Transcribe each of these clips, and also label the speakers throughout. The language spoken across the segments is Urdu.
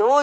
Speaker 1: 2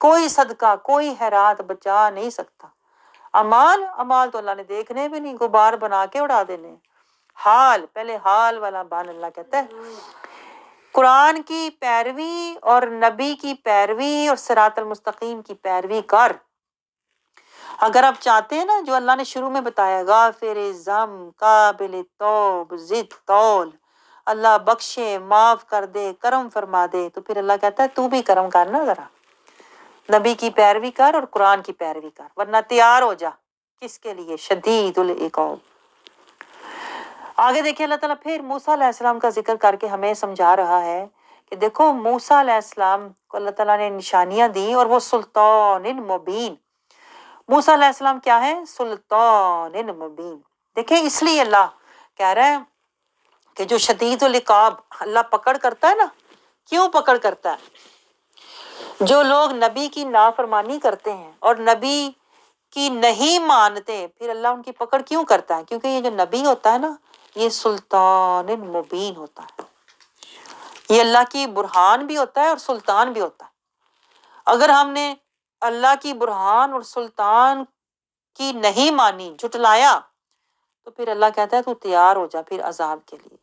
Speaker 1: کوئی صدقہ کوئی خیرات بچا نہیں سکتا۔ امال تو اللہ نے دیکھنے بھی نہیں، غبار بنا کے اڑا دینے۔ حال، پہلے حال والا بان اللہ کہتا ہے قرآن کی پیروی اور نبی کی پیروی اور صراط المستقیم کی پیروی کر۔ اگر آپ چاہتے ہیں نا جو اللہ نے شروع میں بتایا، غافر ذم قابل توب ذی طول، اللہ بخشے معاف کر دے کرم فرما دے، تو پھر اللہ کہتا ہے تو بھی کرم کرنا، ذرا نبی کی پیروی کر اور قرآن کی پیروی کر، ورنہ تیار ہو جا کس کے لیے؟ شدید العقاب۔ آگے دیکھیں اللہ تعالیٰ پھر موسیٰ علیہ السلام کا ذکر کر کے ہمیں سمجھا رہا ہے کہ دیکھو موسیٰ علیہ السلام کو اللہ تعالیٰ نے نشانیاں دی اور وہ سلطان مبین۔ موسیٰ علیہ السلام کیا ہے؟ سلطان مبین۔ دیکھیں اس لیے اللہ کہہ رہا ہے کہ جو شدید العقاب اللہ پکڑ کرتا ہے نا، کیوں پکڑ کرتا ہے؟ جو لوگ نبی کی نافرمانی کرتے ہیں اور نبی کی نہیں مانتے، پھر اللہ ان کی پکڑ کیوں کرتا ہے؟ کیونکہ یہ جو نبی ہوتا ہے نا، یہ سلطان مبین ہوتا ہے، یہ اللہ کی برہان بھی ہوتا ہے اور سلطان بھی ہوتا ہے۔ اگر ہم نے اللہ کی برہان اور سلطان کی نہیں مانی، جھٹلایا، تو پھر اللہ کہتا ہے تو تیار ہو جا پھر عذاب کے لیے۔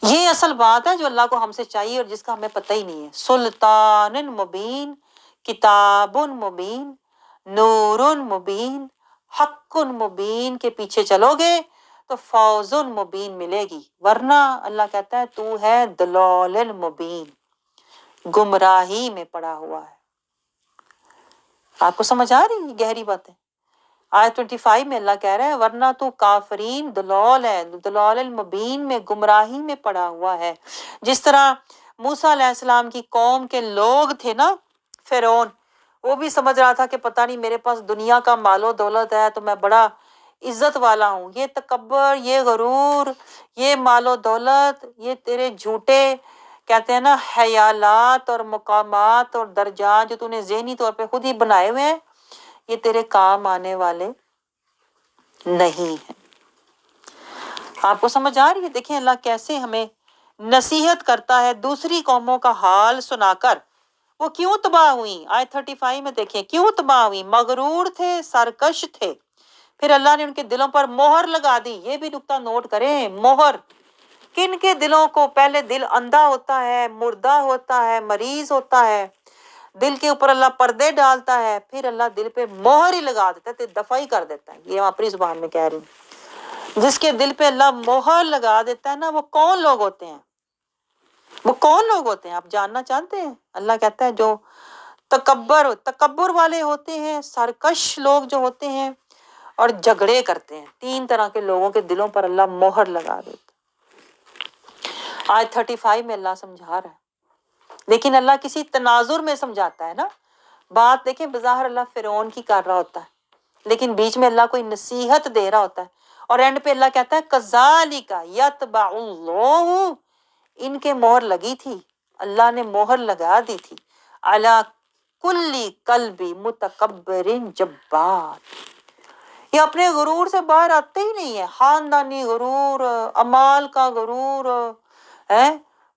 Speaker 1: یہ اصل بات ہے جو اللہ کو ہم سے چاہیے اور جس کا ہمیں پتہ ہی نہیں ہے۔ سلطان مبین، کتاب مبین، نور مبین، حق مبین کے پیچھے چلو گے تو فوز مبین ملے گی، ورنہ اللہ کہتا ہے تو ہے دلال مبین، گمراہی میں پڑا ہوا ہے۔ آپ کو سمجھ آ رہی ہے گہری باتیں؟ آیت 25 میں اللہ کہہ رہا ہے ورنہ تو کافرین دلال ہے، دلال المبین میں گمراہی میں پڑا ہوا ہے۔ جس طرح موسیٰ علیہ السلام کی قوم کے لوگ تھے نا، فرعون، وہ بھی سمجھ رہا تھا کہ پتہ نہیں میرے پاس دنیا کا مال و دولت ہے تو میں بڑا عزت والا ہوں۔ یہ تکبر، یہ غرور، یہ مال و دولت، یہ تیرے جھوٹے کہتے ہیں نا خیالات اور مقامات اور درجات جو تو نے ذہنی طور پہ خود ہی بنائے ہوئے ہیں، یہ تیرے کام آنے والے نہیں ہیں۔ آپ کو سمجھ آ رہی ہے؟ دیکھیں اللہ کیسے ہمیں نصیحت کرتا ہے دوسری قوموں کا حال سنا کر۔ وہ کیوں تباہ ہوئی؟ آیت 35 میں دیکھیں کیوں تباہ ہوئی؟ مغرور تھے، سرکش تھے، پھر اللہ نے ان کے دلوں پر مہر لگا دی۔ یہ بھی نقطہ نوٹ کریں، مہر۔ کن کے دلوں کو؟ پہلے دل اندھا ہوتا ہے، مردہ ہوتا ہے، مریض ہوتا ہے، دل کے اوپر اللہ پردے ڈالتا ہے، پھر اللہ دل پہ مہر ہی لگا دیتا ہے، دفع ہی کر دیتا ہے۔ یہ اپنی زبان میں کہہ رہی ہوں، جس کے دل پہ اللہ مہر لگا دیتا ہے نا، وہ کون لوگ ہوتے ہیں؟ وہ کون لوگ ہوتے ہیں آپ جاننا چاہتے ہیں؟ اللہ کہتا ہے جو تکبر والے ہوتے ہیں، سرکش لوگ جو ہوتے ہیں اور جھگڑے کرتے ہیں، تین طرح کے لوگوں کے دلوں پر اللہ مہر لگا دیتا ہے۔ آیت 35 میں اللہ سمجھا رہا ہے، لیکن اللہ کسی تناظر میں سمجھاتا ہے نا۔ بات دیکھیں بظاہر اللہ فرعون کی کر رہا ہوتا ہے، لیکن بیچ میں اللہ کوئی نصیحت دے رہا ہوتا ہے، اور اینڈ پہ اللہ کہتا ہے کذالک یطبع اللہ، ان کے مہر لگی تھی، اللہ نے مہر لگا دی تھی، علی کل قلب متکبر جبار۔ یہ اپنے غرور سے باہر آتے ہی نہیں ہے، خاندانی غرور، اعمال کا غرور ہے،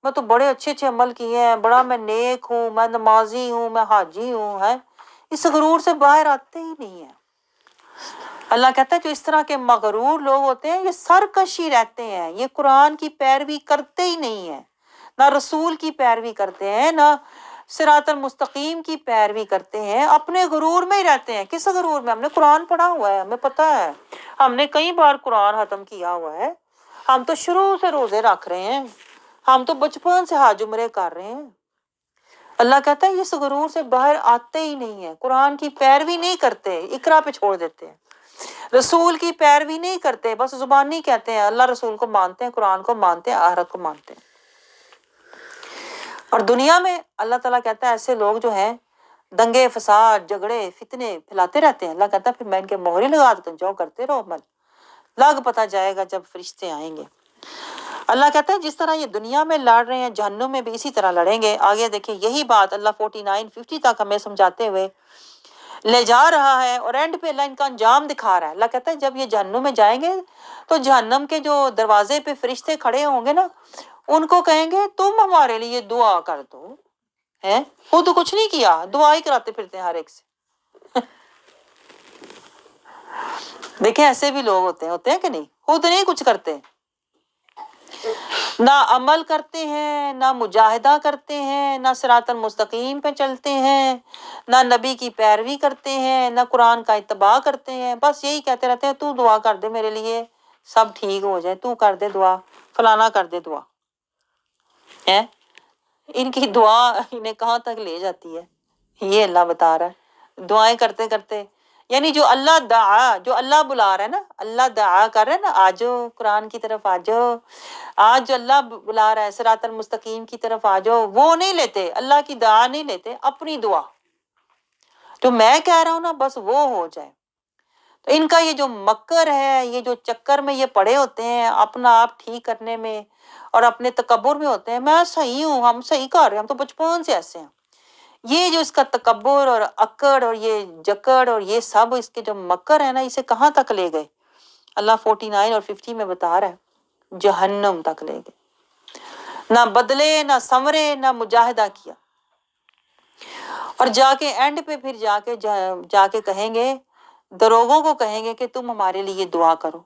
Speaker 1: میں تو بڑے اچھے اچھے عمل کیے ہیں، بڑا میں نیک ہوں، میں نمازی ہوں، میں حاجی ہوں، ہے، اس غرور سے باہر آتے ہی نہیں ہیں۔ اللہ کہتا ہے جو اس طرح کے مغرور لوگ ہوتے ہیں یہ سرکشی رہتے ہیں، یہ قرآن کی پیروی کرتے ہی نہیں ہیں، نہ رسول کی پیروی کرتے ہیں، نہ صراط المستقیم کی پیروی کرتے ہیں، اپنے غرور میں ہی رہتے ہیں۔ کس غرور میں؟ ہم نے قرآن پڑھا ہوا ہے، ہمیں پتہ ہے، ہم نے کئی بار قرآن ختم کیا ہوا ہے، ہم تو شروع سے روزے رکھ رہے ہیں، ہم تو بچپن سے حج عمرے کر رہے ہیں۔ اللہ کہتا ہے اس غرور سے باہر آتے ہی نہیں ہیں، قرآن کی پیروی نہیں کرتے، اقرا پہ چھوڑ دیتے ہیں، رسول کی پیروی نہیں کرتے، بس زبانی کہتے ہیں اللہ رسول کو مانتے ہیں، قرآن کو مانتے ہیں، آخرت کو مانتے ہیں۔ اور دنیا میں اللہ تعالیٰ کہتا ہے ایسے لوگ جو ہیں دنگے فساد جھگڑے فتنے پھیلاتے رہتے ہیں، اللہ کہتا ہے پھر میں ان کے مہر ہی لگا دیتا ہوں، جاؤ کرتے رہو عمل، لگ پتہ جائے گا جب فرشتے آئیں گے۔ اللہ کہتا ہے جس طرح یہ دنیا میں لڑ رہے ہیں جہنم میں بھی اسی طرح لڑیں گے۔ آگے دیکھیں یہی بات اللہ 49-50 تک ہمیں سمجھاتے ہوئے لے جا رہا ہے، اور اینڈ پہ اللہ ان کا انجام دکھا رہا ہے۔ اللہ کہتا ہے جب یہ جہنم میں جائیں گے تو جہنم کے جو دروازے پہ فرشتے کھڑے ہوں گے نا، ان کو کہیں گے تم ہمارے لیے دعا کر دو، ہے, خود کچھ نہیں کیا, دعا ہی کراتے پھرتے ہیں ہر ایک سے. دیکھیں ایسے بھی لوگ ہوتے ہیں کہ نہیں, خود نہیں کچھ کرتے, نہ عمل کرتے ہیں, نہ مجاہدہ کرتے ہیں, نہ صراط المستقیم پہ چلتے ہیں, نہ نبی کی پیروی کرتے ہیں, نہ قرآن کا اتباع کرتے ہیں, بس یہی کہتے رہتے ہیں تو دعا کر دے میرے لیے سب ٹھیک ہو جائے, تو کر دے دعا, فلانا کر دے دعا. ہے ان کی دعا انہیں کہاں تک لے جاتی ہے, یہ اللہ بتا رہا ہے. دعائیں کرتے کرتے, یعنی جو اللہ دعا, جو اللہ بلا رہا ہے نا, اللہ دعا کر رہا ہے نا, آجو قرآن کی طرف آجو, آج جو اللہ بلا رہا ہے صراط المستقیم کی طرف آجو, وہ نہیں لیتے, اللہ کی دعا نہیں لیتے, اپنی دعا جو میں کہہ رہا ہوں نا بس وہ ہو جائے. تو ان کا یہ جو مکر ہے, یہ جو چکر میں یہ پڑے ہوتے ہیں اپنا آپ ٹھیک کرنے میں اور اپنے تکبر میں ہوتے ہیں, میں صحیح ہوں, ہم صحیح کر رہے ہیں, ہم تو بچپن سے ایسے ہیں. یہ جو اس کا تکبر اور اکڑ اور یہ جکڑ اور یہ سب اس کے جو مکر ہے نا, اسے کہاں تک لے گئے, اللہ 49 اور 50 میں بتا رہا ہے, جہنم تک لے گئے. نہ بدلے, نہ سنورے, نہ مجاہدہ کیا, اور جا کے اینڈ پہ پھر جا کے کہیں گے, دروغوں کو کہیں گے کہ تم ہمارے لیے دعا کرو.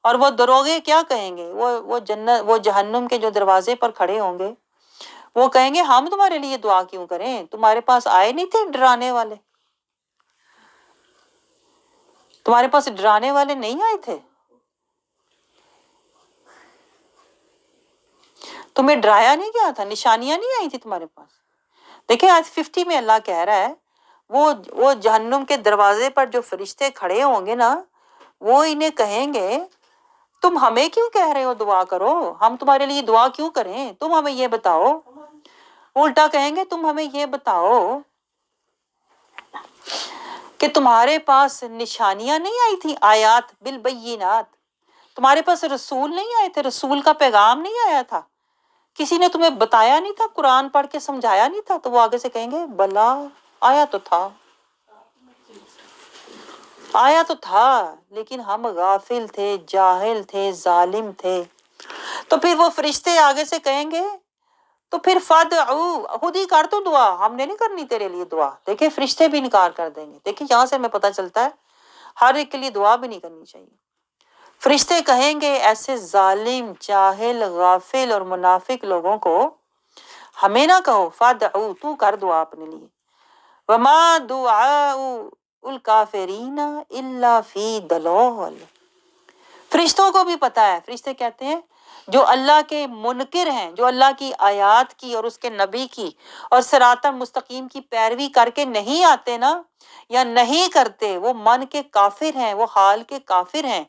Speaker 1: اور وہ دروغے کیا کہیں گے, وہ جہنم کے جو دروازے پر کھڑے ہوں گے, وہ کہیں گے ہم تمہارے لیے دعا کیوں کریں, تمہارے پاس آئے نہیں تھے ڈرانے والے, تمہارے پاس ڈرانے والے نہیں آئے تھے, تمہیں ڈرایا نہیں گیا تھا, نشانیاں نہیں آئی تھی تمہارے پاس. دیکھیں آج 50 میں اللہ کہہ رہا ہے, وہ جہنم کے دروازے پر جو فرشتے کھڑے ہوں گے نا, وہ انہیں کہیں گے تم ہمیں کیوں کہہ رہے ہو دعا کرو, ہم تمہارے لیے دعا کیوں کریں, تم ہمیں یہ بتاؤ. الٹا کہیں گے تم ہمیں یہ بتاؤ کہ تمہارے پاس نشانیاں نہیں آئی تھی, آیات بالبینات, تمہارے پاس رسول نہیں آئے تھے, رسول کا پیغام نہیں آیا تھا, کسی نے تمہیں بتایا نہیں تھا, قرآن پڑھ کے سمجھایا نہیں تھا. تو وہ آگے سے کہیں گے بلا آیا تو تھا, آیا تو تھا, لیکن ہم غافل تھے, جاہل تھے, ظالم تھے. تو پھر وہ فرشتے آگے سے کہیں گے تو پھر فادعو, خود ہی کر تو دعا, ہم نے نہیں کرنی تیرے لیے دعا. دیکھیں فرشتے بھی انکار کر دیں گے. دیکھیں یہاں سے ہمیں پتہ چلتا ہے ہر ایک کے لیے دعا بھی نہیں کرنی چاہیے. فرشتے کہیں گے ایسے ظالم, جاہل, غافل اور منافق لوگوں کو ہمیں نہ کہو, فادعو, تو کر دعا اپنے لیے. وما دعاء الکافرین الا فی ضلال. فرشتوں کو بھی پتا ہے, فرشتے کہتے ہیں جو اللہ کے منکر ہیں, جو اللہ کی آیات کی اور اس کے نبی کی اور صراط المستقیم کی پیروی کر کے نہیں آتے نا, یا نہیں کرتے, وہ من کے کافر ہیں, وہ حال کے کافر ہیں.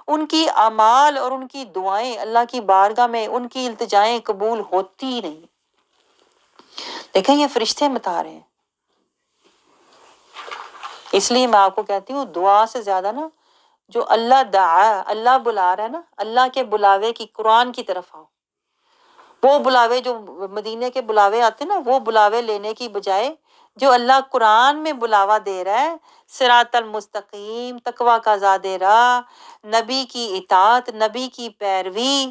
Speaker 1: ان کی اعمال اور ان کی دعائیں اللہ کی بارگاہ میں, ان کی التجائیں قبول ہوتی نہیں. دیکھیں یہ فرشتے بتا رہے ہیں. اس لیے میں آپ کو کہتی ہوں دعا سے زیادہ نا جو اللہ دعا, اللہ بلا رہا ہے نا, اللہ کے بلاوے کی, قرآن کی طرف آؤ. وہ بلاوے جو مدینے کے بلاوے آتے ہیں نا, وہ بلاوے لینے کی بجائے جو اللہ قرآن میں بلاوا دے رہا ہے, صراط المستقیم, تقوی کا زادہ راہ, نبی کی اطاعت, نبی کی پیروی,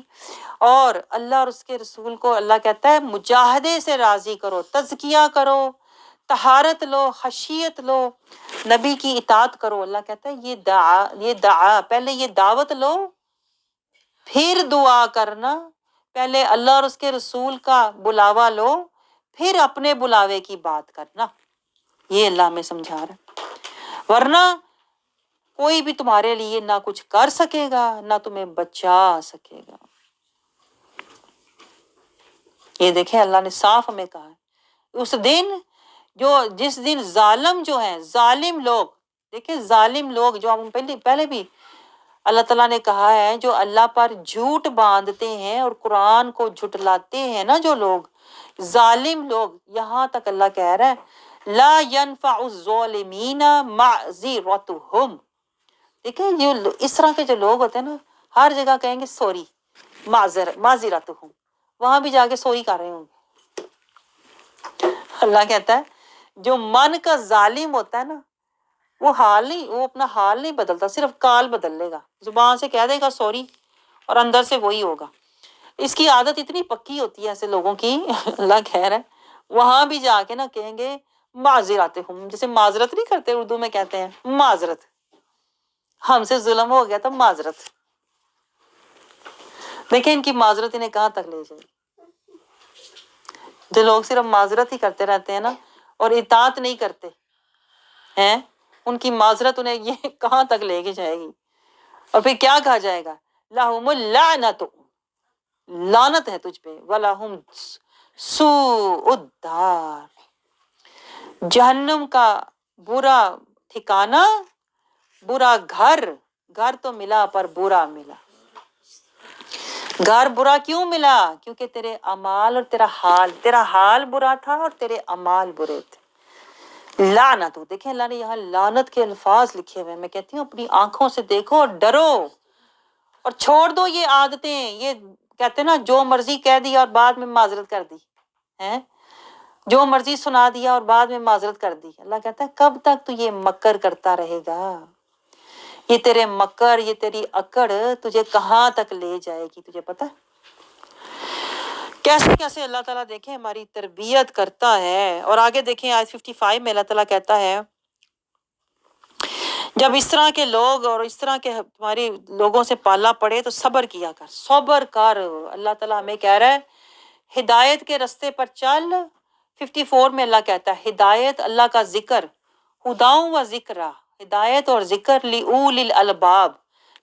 Speaker 1: اور اللہ اور اس کے رسول کو اللہ کہتا ہے مجاہدے سے راضی کرو, تزکیہ کرو, طہارت لو, خشیت لو, نبی کی اطاعت کرو. اللہ کہتا ہے یہ دعا, پہلے یہ دعوت لو, پھر دعا کرنا. پہلے اللہ اور اس کے رسول کا بلاوا لو, پھر اپنے بلاوے کی بات کرنا. یہ اللہ ہمیں سمجھا رہا ہے. ورنہ کوئی بھی تمہارے لیے نہ کچھ کر سکے گا, نہ تمہیں بچا سکے گا. یہ دیکھیں اللہ نے صاف ہمیں کہا ہے اس دن, جس دن ظالم جو ہیں, ظالم لوگ, دیکھیں ظالم لوگ جو ہم پہلے بھی اللہ تعالیٰ نے کہا ہے, جو اللہ پر جھوٹ باندھتے ہیں اور قرآن کو جھٹلاتے ہیں نا, جو لوگ ظالم لوگ, یہاں تک اللہ کہہ رہا ہے لا ينفع الظالمین معذرتهم. دیکھیں یہ اس طرح کے جو لوگ ہوتے ہیں نا, ہر جگہ کہیں گے سوری, معذرتهم, وہاں بھی جا کے سوری کر رہے ہوں گے. اللہ کہتا ہے جو من کا ظالم ہوتا ہے نا, وہ اپنا حال نہیں بدلتا, صرف کال بدل لے گا, زبان سے کہہ دے گا سوری اور اندر سے وہی ہوگا. اس کی عادت اتنی پکی ہوتی ہے ایسے لوگوں کی, اللہ کہہ رہا ہے وہاں بھی جا کے نا کہیں گے معذرات ہم، جیسے معذرت نہیں کرتے اردو میں کہتے ہیں معذرت، ہم سے ظلم ہو گیا تو معذرت. دیکھیں ان کی معذرت انہیں کہاں تک لے جائے. جو لوگ صرف معذرت ہی کرتے رہتے ہیں نا اور اطاعت نہیں کرتے ہیں، ان کی معذرت انہیں یہ کہاں تک لے کے جائے گی. اور پھر کیا کہا جائے گا، لَهُمُ اللعنۃ، لعنت ہے تجھ پہ، وَلَهُمْ سُوءُ الدَّارِ، جہنم کا برا ٹھکانہ، برا گھر. گھر تو ملا پر برا ملا. گھر برا کیوں ملا؟ کیونکہ تیرے اعمال اور تیرا حال برا تھا اور تیرے اعمال برے تھے. لعنت، دیکھیں اللہ نے یہاں لعنت کے الفاظ لکھے ہوئے ہیں. میں کہتی ہوں اپنی آنکھوں سے دیکھو اور ڈرو اور چھوڑ دو یہ عادتیں. یہ کہتے ہیں نا جو مرضی کہہ دیا اور بعد میں معذرت کر دی ہیں، جو مرضی سنا دیا اور بعد میں معذرت کر دی. اللہ کہتا ہے کب تک تو یہ مکر کرتا رہے گا؟ یہ تیرے مکر، یہ تیری اکڑ تجھے کہاں تک لے جائے گی؟ تجھے پتہ کیسے کیسے اللہ تعالیٰ دیکھیں ہماری تربیت کرتا ہے. اور آگے دیکھیں آیت 55 میں اللہ تعالیٰ کہتا ہے جب اس طرح کے لوگ اور اس طرح کے تمہاری لوگوں سے پالا پڑے تو صبر کیا کر، صبر کر. اللہ تعالیٰ ہمیں کہہ رہا ہے ہدایت کے رستے پر چل. 54 میں اللہ کہتا ہے ہدایت، اللہ کا ذکر، ہداؤں و ذکرہ، ہدایت اور ذکر لِأُولِي الْأَلْبَابِ.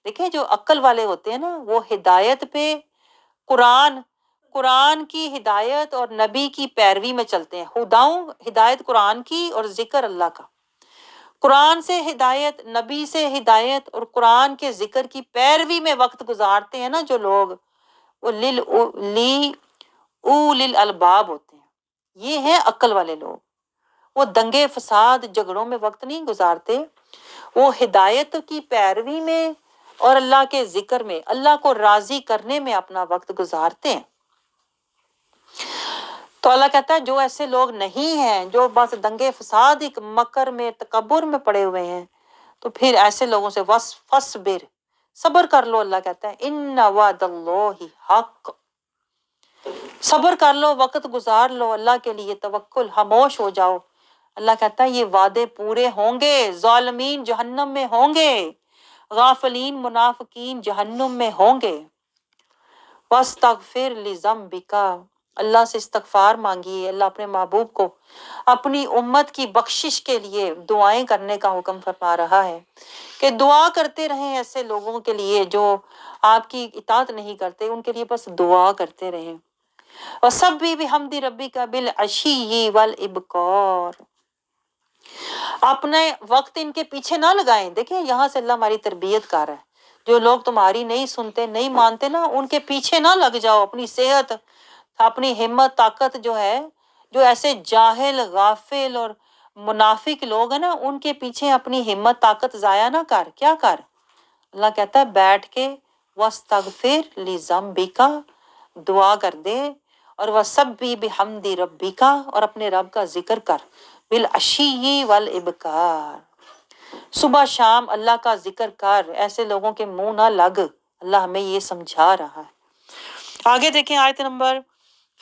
Speaker 1: دیکھیں جو عقل والے ہوتے ہیں نا وہ ہدایت پہ قرآن کی ہدایت اور نبی کی پیروی میں چلتے ہیں. ہداؤں ہدایت قرآن کی اور ذکر اللہ کا. قرآن سے ہدایت، نبی سے ہدایت اور قرآن کے ذکر کی پیروی میں وقت گزارتے ہیں نا جو لوگ، وہ لی اولی الالباب ہوتے ہیں. یہ ہیں عقل والے لوگ. وہ دنگے فساد جھگڑوں میں وقت نہیں گزارتے، وہ ہدایت کی پیروی میں اور اللہ کے ذکر میں، اللہ کو راضی کرنے میں اپنا وقت گزارتے ہیں. تو اللہ کہتا ہے جو ایسے لوگ نہیں ہیں، جو بس دنگے فساد ایک مکر میں تکبر میں پڑے ہوئے ہیں، تو پھر ایسے لوگوں سے فصبر، صبر کر لو. اللہ کہتا ہے ان وعد اللہ حق، صبر کر لو، وقت گزار لو، اللہ کے لیے توکل، خاموش ہو جاؤ. اللہ کہتا ہے یہ وعدے پورے ہوں گے. ظالمین جہنم میں ہوں گے، غافلین منافقین جہنم میں ہوں گے. وَاسْتَغْفِرْ لِذَنبِكَ، اللہ سے استغفار مانگیے. اللہ اپنے محبوب کو اپنی امت کی بخشش کے لیے دعائیں کرنے کا حکم فرما رہا ہے کہ دعا کرتے رہیں ایسے لوگوں کے لیے جو آپ کی اطاعت نہیں کرتے، ان کے لیے بس دعا کرتے رہیں. وَسَبِّحْ بِحَمْدِ رَبِّكَ بِالْعَشِيِّ وَالْإِبْكَارِ، اپنے وقت ان کے پیچھے نہ لگائیں. دیکھیں یہاں سے اللہ ہماری تربیت کر رہا ہے. جو لوگ تمہاری نہیں سنتے، نہیں مانتے نا، ان کے پیچھے نہ لگ جاؤ. اپنی صحت، اپنی ہمت، طاقت جو ہے، جو ایسے جاہل، غافل اور منافق لوگ ہیں نا، ان کے پیچھے اپنی ہمت طاقت ضائع نہ کر. کیا کر؟ اللہ کہتا ہے بیٹھ کے وَاسْتَغْفِرْ لِذَنبِكَ، دعا کر دے. اور وَسَبِّحْ بِحَمْدِ رَبِّكَ، اور اپنے رب کا ذکر کر. بِالْعَشِيِّ وَالْإِبْكَارِ، صبح شام اللہ کا ذکر کر. ایسے لوگوں کے منہ نہ لگ. اللہ ہمیں یہ سمجھا رہا ہے. آگے دیکھیں آیت نمبر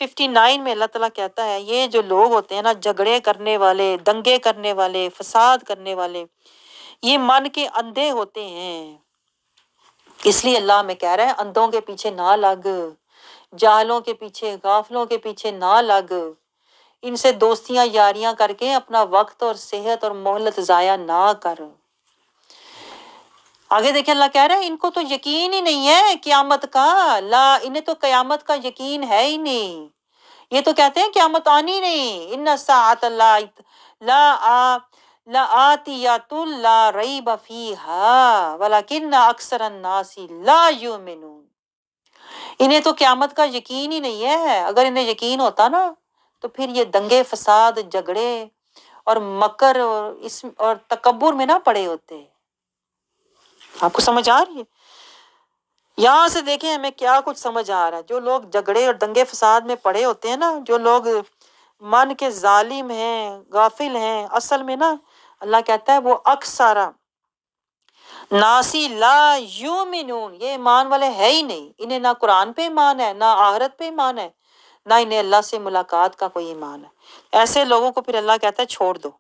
Speaker 1: 59 میں اللہ تعالیٰ کہتا ہے یہ جو لوگ ہوتے ہیں نا جھگڑے کرنے والے، دنگے کرنے والے، فساد کرنے والے، یہ من کے اندھے ہوتے ہیں. اس لیے اللہ ہمیں کہہ رہا ہے اندھوں کے پیچھے نہ لگ، جاہلوں کے پیچھے، غافلوں کے پیچھے نہ لگ. ان سے دوستیاں یاریاں کر کے اپنا وقت اور صحت اور مہلت ضائع نہ کر. آگے دیکھیں اللہ کہہ رہے ہیں ان کو تو یقین ہی نہیں ہے قیامت کا. انہیں تو قیامت کا یقین ہے ہی نہیں. یہ تو کہتے ہیں قیامت آنی نہیں. ان الساعۃ لآتیۃ لا ریب فیہا ولکن اکثر الناس لا یؤمنون. انہیں تو قیامت کا یقین ہی نہیں ہے. اگر انہیں یقین ہوتا نا تو پھر یہ دنگے فساد، جھگڑے اور مکر اور تکبر میں نہ پڑے ہوتے. آپ کو سمجھ آ رہی ہے؟ یہاں سے دیکھیں ہمیں کیا کچھ سمجھ آ رہا ہے. جو لوگ جھگڑے اور دنگے فساد میں پڑے ہوتے ہیں نا، جو لوگ من کے ظالم ہیں، غافل ہیں، اصل میں نا اللہ کہتا ہے وہ اکثر ناسی لا یومنون، یہ ایمان والے ہے ہی نہیں. انہیں نہ قرآن پہ ایمان ہے، نہ آخرت پہ ایمان ہے، نہ انہیں اللہ سے ملاقات کا کوئی ایمان ہے۔ ایسے لوگوں کو پھر اللہ کہتا ہے چھوڑ دو،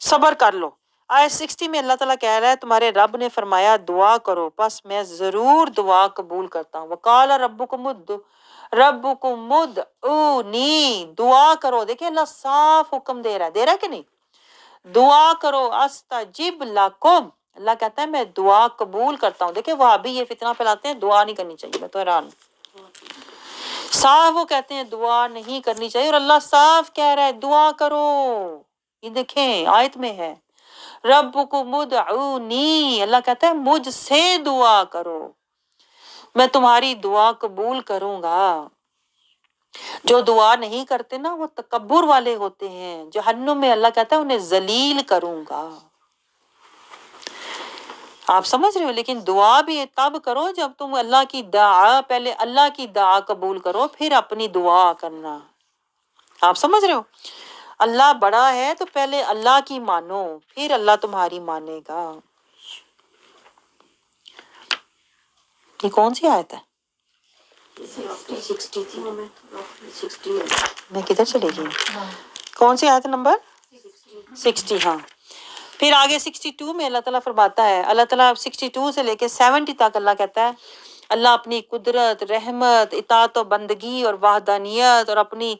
Speaker 1: صبر کر لو۔ آیت 60 میں اللہ تعالیٰ کہہ رہا ہے تمہارے رب نے فرمایا دعا کرو بس میں ضرور دعا قبول کرتا ہوں۔ وقال ربکم ادعونی، دعا کرو۔ دیکھیں اللہ صاف حکم دے رہا ہے کہ نہیں؟ دعا کرو استجب لکم، اللہ کہتا ہے میں دعا قبول کرتا ہوں۔ دیکھیں وہابی یہ فتنہ پھیلاتے ہیں دعا نہیں کرنی چاہیے، میں تو حیران ہوں۔ صاف وہ کہتے ہیں دعا نہیں کرنی چاہیے، اور اللہ صاف کہہ رہا ہے دعا کرو۔ یہ دیکھیں آیت میں ہے ربکم ادعونی، اللہ کہتا ہے مجھ سے دعا کرو، میں تمہاری دعا قبول کروں گا۔ جو دعا نہیں کرتے نا وہ تکبر والے ہوتے ہیں، جہنم میں اللہ کہتا ہے انہیں ذلیل کروں گا۔ آپ سمجھ رہے ہو؟ لیکن دعا بھی تب کرو جب تم اللہ کی دعا، پہلے اللہ کی دعا قبول کرو پھر اپنی دعا کرنا۔ آپ سمجھ رہے ہو؟ اللہ بڑا ہے تو پہلے اللہ کی مانو پھر اللہ تمہاری مانے گا۔ یہ کون سی آیت ہے؟ میں کدھر چلے گئی؟ کون سی آیت نمبر 60؟ ہاں پھر آگے 62 میں اللہ تعالیٰ فرماتا ہے، اللہ تعالیٰ 62 سے لے کے 70 تک اللہ کہتا ہے اللہ اپنی قدرت، رحمت، اطاعت و بندگی اور وحدانیت اور اپنی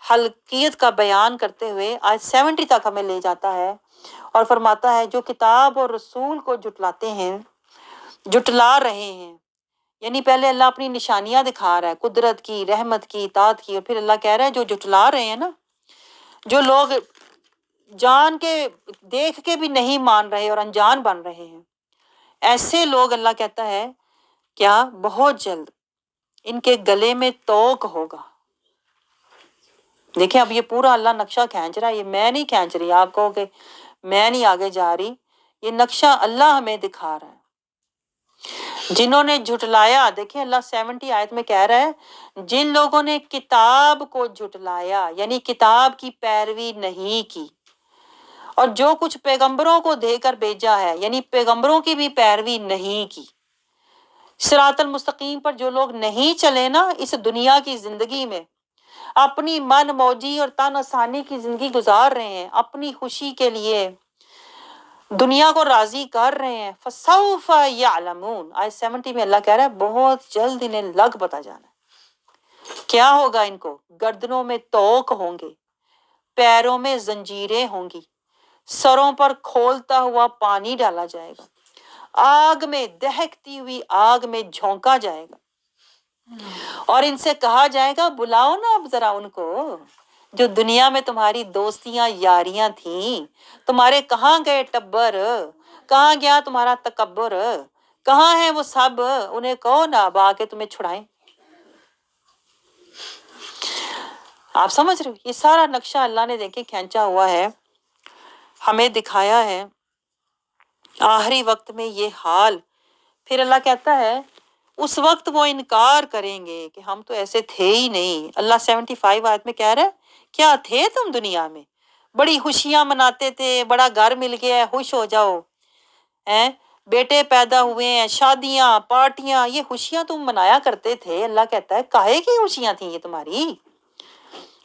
Speaker 1: خالقیت کا بیان کرتے ہوئے آج 70 تک ہمیں لے جاتا ہے اور فرماتا ہے جو کتاب اور رسول کو جھٹلاتے ہیں، جھٹلا رہے ہیں، یعنی پہلے اللہ اپنی نشانیاں دکھا رہا ہے قدرت کی، رحمت کی، اطاعت کی، اور پھر اللہ کہہ رہا ہے جو جھٹلا رہے ہیں نا، جو لوگ جان کے دیکھ کے بھی نہیں مان رہے اور انجان بن رہے ہیں، ایسے لوگ اللہ کہتا ہے کیا بہت جلد ان کے گلے میں توق ہوگا۔ دیکھیں اب یہ پورا اللہ نقشہ کھینچ رہا ہے، یہ میں نہیں کھینچ رہی، آپ کہو کہ میں نہیں آگے جا رہی، یہ نقشہ اللہ ہمیں دکھا رہا ہے۔ جنہوں نے جھٹلایا، دیکھیں اللہ 70 آیت میں کہہ رہا ہے جن لوگوں نے کتاب کو جھٹلایا یعنی کتاب کی پیروی نہیں کی، اور جو کچھ پیغمبروں کو دے کر بھیجا ہے یعنی پیغمبروں کی بھی پیروی نہیں کی، صراط المستقیم پر جو لوگ نہیں چلے نا اس دنیا کی زندگی میں، اپنی من موجی اور تن آسانی کی زندگی گزار رہے ہیں، اپنی خوشی کے لیے دنیا کو راضی کر رہے ہیں، فسوف یعلمون، آیت 70 میں اللہ کہہ رہا ہے بہت جلد انہیں لگ پتا جانا ہے۔ کیا ہوگا ان کو؟ گردنوں میں توق ہوں گے، پیروں میں زنجیریں ہوں گی، سروں پر کھولتا ہوا پانی ڈالا جائے گا، آگ میں دہکتی ہوئی آگ میں جھونکا جائے گا، اور ان سے کہا جائے گا بلاؤ نا اب ذرا ان کو جو دنیا میں تمہاری دوستیاں یاریاں تھیں، تمہارے کہاں گئے ٹبر، کہاں گیا تمہارا تکبر، کہاں ہیں وہ سب، انہیں کہو نا اب آ کے تمہیں چھڑائیں۔ آپ سمجھ رہے ہو؟ یہ سارا نقشہ اللہ نے دیکھے کھینچا ہوا ہے، ہمیں دکھایا ہے آخری وقت میں یہ حال۔ پھر اللہ کہتا ہے اس وقت وہ انکار کریں گے کہ ہم تو ایسے تھے ہی نہیں۔ اللہ 75 آیت میں کہہ رہا ہے کیا تھے تم دنیا میں؟ بڑی خوشیاں مناتے تھے، بڑا گھر مل گیا ہے خوش ہو جاؤ، بیٹے پیدا ہوئے ہیں، شادیاں، پارٹیاں، یہ خوشیاں تم منایا کرتے تھے۔ اللہ کہتا ہے کاہے کی خوشیاں تھیں یہ تمہاری؟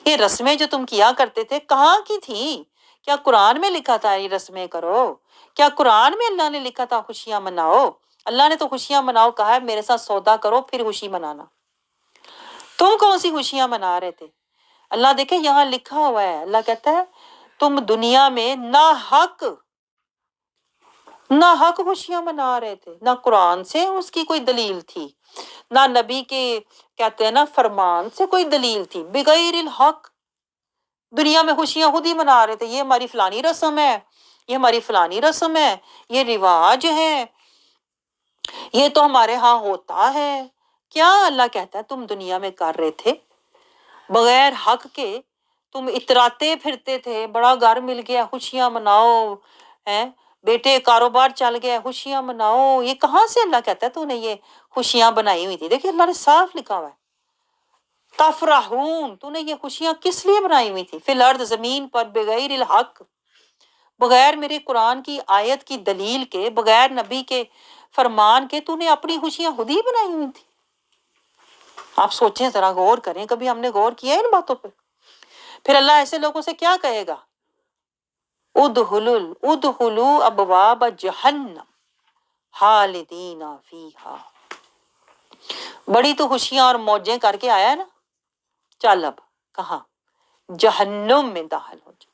Speaker 1: یہ رسمیں جو تم کیا کرتے تھے کہاں کی تھیں؟ کیا قرآن میں لکھا تھا یہ رسمیں کرو؟ کیا قرآن میں اللہ نے لکھا تھا خوشیاں مناؤ؟ اللہ نے تو خوشیاں مناؤ کہا ہے، میرے ساتھ سودا کرو پھر خوشی منانا۔ تم کون سی خوشیاں منا رہے تھے؟ اللہ دیکھیں یہاں لکھا ہوا ہے، اللہ کہتا ہے تم دنیا میں نہ حق خوشیاں منا رہے تھے، نہ قرآن سے اس کی کوئی دلیل تھی، نہ نبی کے کہتے ہیں نا فرمان سے کوئی دلیل تھی، بغیر الحق دنیا میں خوشیاں خود ہی منا رہے تھے، یہ ہماری فلانی رسم ہے، یہ ہماری فلانی رسم ہے، یہ رواج ہے، یہ تو ہمارے ہاں ہوتا ہے۔ کیا اللہ کہتا ہے تم دنیا میں کر رہے تھے بغیر حق کے؟ تم اتراتے پھرتے تھے، بڑا گھر مل گیا خوشیاں مناؤ، بیٹے کاروبار چل گیا خوشیاں مناؤ۔ یہ کہاں سے اللہ کہتا ہے تو نے یہ خوشیاں بنائی ہوئی تھی؟ دیکھیں اللہ نے صاف لکھا ہوا ہے تفرحون، تو نے یہ خوشیاں کس لیے بنائی ہوئی تھی؟ فی الارض، زمین پر، بغیر الحق، بغیر میرے قرآن کی آیت کی دلیل کے، بغیر نبی کے فرمان کے تو نے اپنی خوشیاں خود ہی بنائی ہوئی تھی۔ آپ سوچیں ذرا، غور کریں، کبھی ہم نے غور کیا ہے ان باتوں پہ؟ پھر اللہ ایسے لوگوں سے کیا کہے گا؟ ادخلوا ابواب جہنم خالدین فیہا۔ بڑی تو خوشیاں اور موجیں کر کے آیا ہے نا، چل اب کہاں؟ جہنم میں داخل ہو جا۔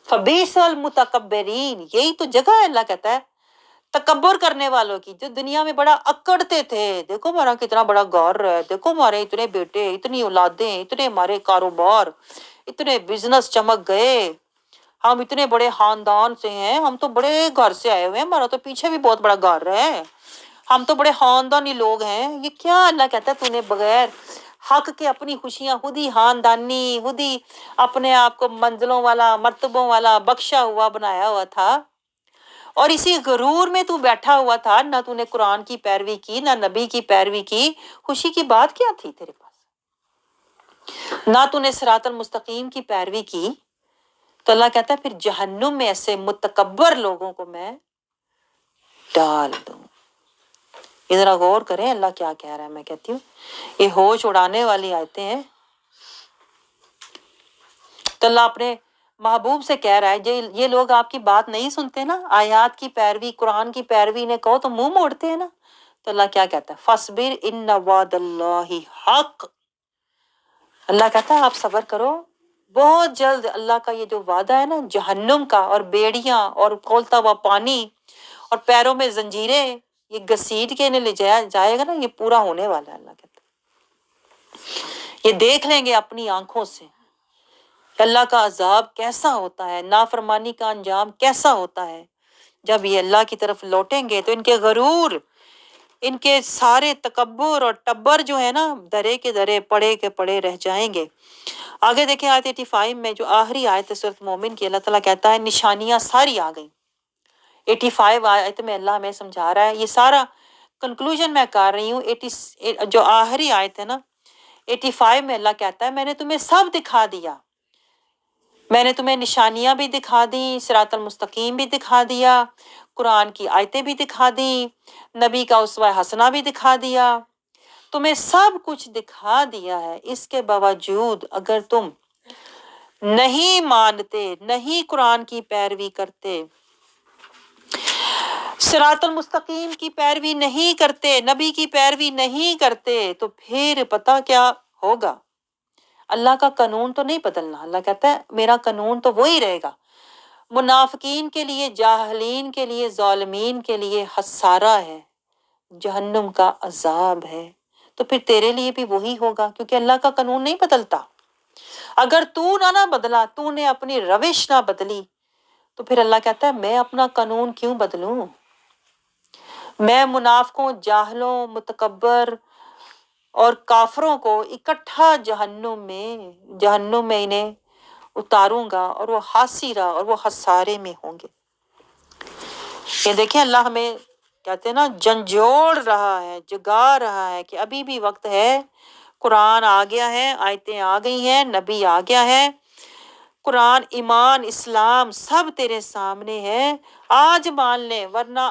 Speaker 1: فبئس المتکبرین، یہی تو جگہ ہے اللہ کہتا ہے تکبر کرنے والوں کی، جو دنیا میں بڑا اکڑتے تھے، دیکھو ہمارا کتنا بڑا گھر ہے، دیکھو ہمارے اتنے بیٹے، اتنی اولادیں، اتنے ہمارے کاروبار، اتنے بزنس چمک گئے، ہم اتنے بڑے خاندان سے ہیں، ہم تو بڑے گھر سے آئے ہوئے ہیں، ہمارا تو پیچھے بھی بہت بڑا گھر ہے، ہم تو بڑے خاندانی لوگ ہیں۔ یہ کیا اللہ کہتا ہے، تو نے بغیر حق کے اپنی خوشیاں خود ہی خاندانی، خود ہی اپنے آپ کو منزلوں والا، مرتبوں والا، بخشا ہوا بنایا ہوا تھا، اور اسی غرور میں تو بیٹھا ہوا تھا، نہ تو نے قرآن کی پیروی کی، نہ نبی کی پیروی کی۔ خوشی کی بات کیا تھی تیرے پاس؟ نہ تو نے صراط المستقیم کی پیروی کی، تو اللہ کہتا ہے پھر جہنم میں ایسے متکبر لوگوں کو میں ڈال دوں۔ یہ ذرا غور کریں اللہ کیا کہہ رہا ہے۔ میں کہتی ہوں یہ ہوش اڑانے والی آیتیں ہیں۔ تو اللہ اپنے محبوب سے کہہ رہا ہے یہ لوگ آپ کی بات نہیں سنتے نا، آیات کی پیروی، قرآن کی پیروی نے کہو تو منہ موڑتے ہیں نا، تو اللہ کیا کہتا ہے؟ فَاصْبِرْ إِنَّ وَعْدَ اللَّهِ حَقٌّ۔ اللہ کہتا ہے آپ صبر کرو، بہت جلد اللہ کا یہ جو وعدہ ہے نا جہنم کا، اور بیڑیاں اور کھولتا ہوا پانی اور پیروں میں زنجیریں، یہ گھسیٹ کے انہیں لے جائے گا نا، یہ پورا ہونے والا ہے۔ اللہ کہتا ہے یہ دیکھ لیں گے اپنی آنکھوں سے کہ اللہ کا عذاب کیسا ہوتا ہے، نافرمانی کا انجام کیسا ہوتا ہے۔ جب یہ اللہ کی طرف لوٹیں گے تو ان کے غرور، ان کے سارے تکبر اور ٹبر جو ہے نا، درے کے درے، پڑے کے پڑے رہ جائیں گے۔ آگے دیکھیں آیت 85 میں جو آخری آیت ہے سورۃ مومن کی، اللہ تعالیٰ کہتا ہے نشانیاں ساری آ گئیں۔ 85 آیت میں اللہ ہمیں سمجھا رہا ہے، یہ سارا کنکلوژن میں کر رہی ہوں۔ جو آخری آیت ہے نا 85 میں اللہ کہتا ہے میں نے تمہیں سب دکھا دیا، میں نے تمہیں نشانیاں بھی دکھا دیں، صراط المستقیم بھی دکھا دیا، قرآن کی آیتیں بھی دکھا دیں، نبی کا اسوہ حسنہ بھی دکھا دیا، تمہیں سب کچھ دکھا دیا ہے۔ اس کے باوجود اگر تم نہیں مانتے، نہیں قرآن کی پیروی کرتے، صراط المستقیم کی پیروی نہیں کرتے، نبی کی پیروی نہیں کرتے، تو پھر پتہ کیا ہوگا؟ اللہ کا قانون تو نہیں بدلنا۔ اللہ کہتا ہے میرا قانون تو وہی رہے گا۔ منافقین کے لیے، جاہلین کے لیے، ظالمین کے لیے خسارہ ہے، جہنم کا عذاب ہے۔ تو پھر تیرے لیے بھی وہی ہوگا، کیونکہ اللہ کا قانون نہیں بدلتا۔ اگر تو نہ بدلا، تو نے اپنی روش نہ بدلی، تو پھر اللہ کہتا ہے میں اپنا قانون کیوں بدلوں؟ میں منافقوں، جاہلوں، متکبر اور کافروں کو اکٹھا جہنم میں انہیں اتاروں گا، اور وہ خاسرہ اور وہ خسارے میں ہوں گے۔ یہ دیکھیں اللہ ہمیں کہتے ہیں نا جھنجھوڑ رہا ہے، جگا رہا ہے کہ ابھی بھی وقت ہے، قرآن آ گیا ہے، آیتیں آ گئی ہیں، نبی آ گیا ہے، قرآن، ایمان، اسلام سب تیرے سامنے ہے، آج مان لے، ورنہ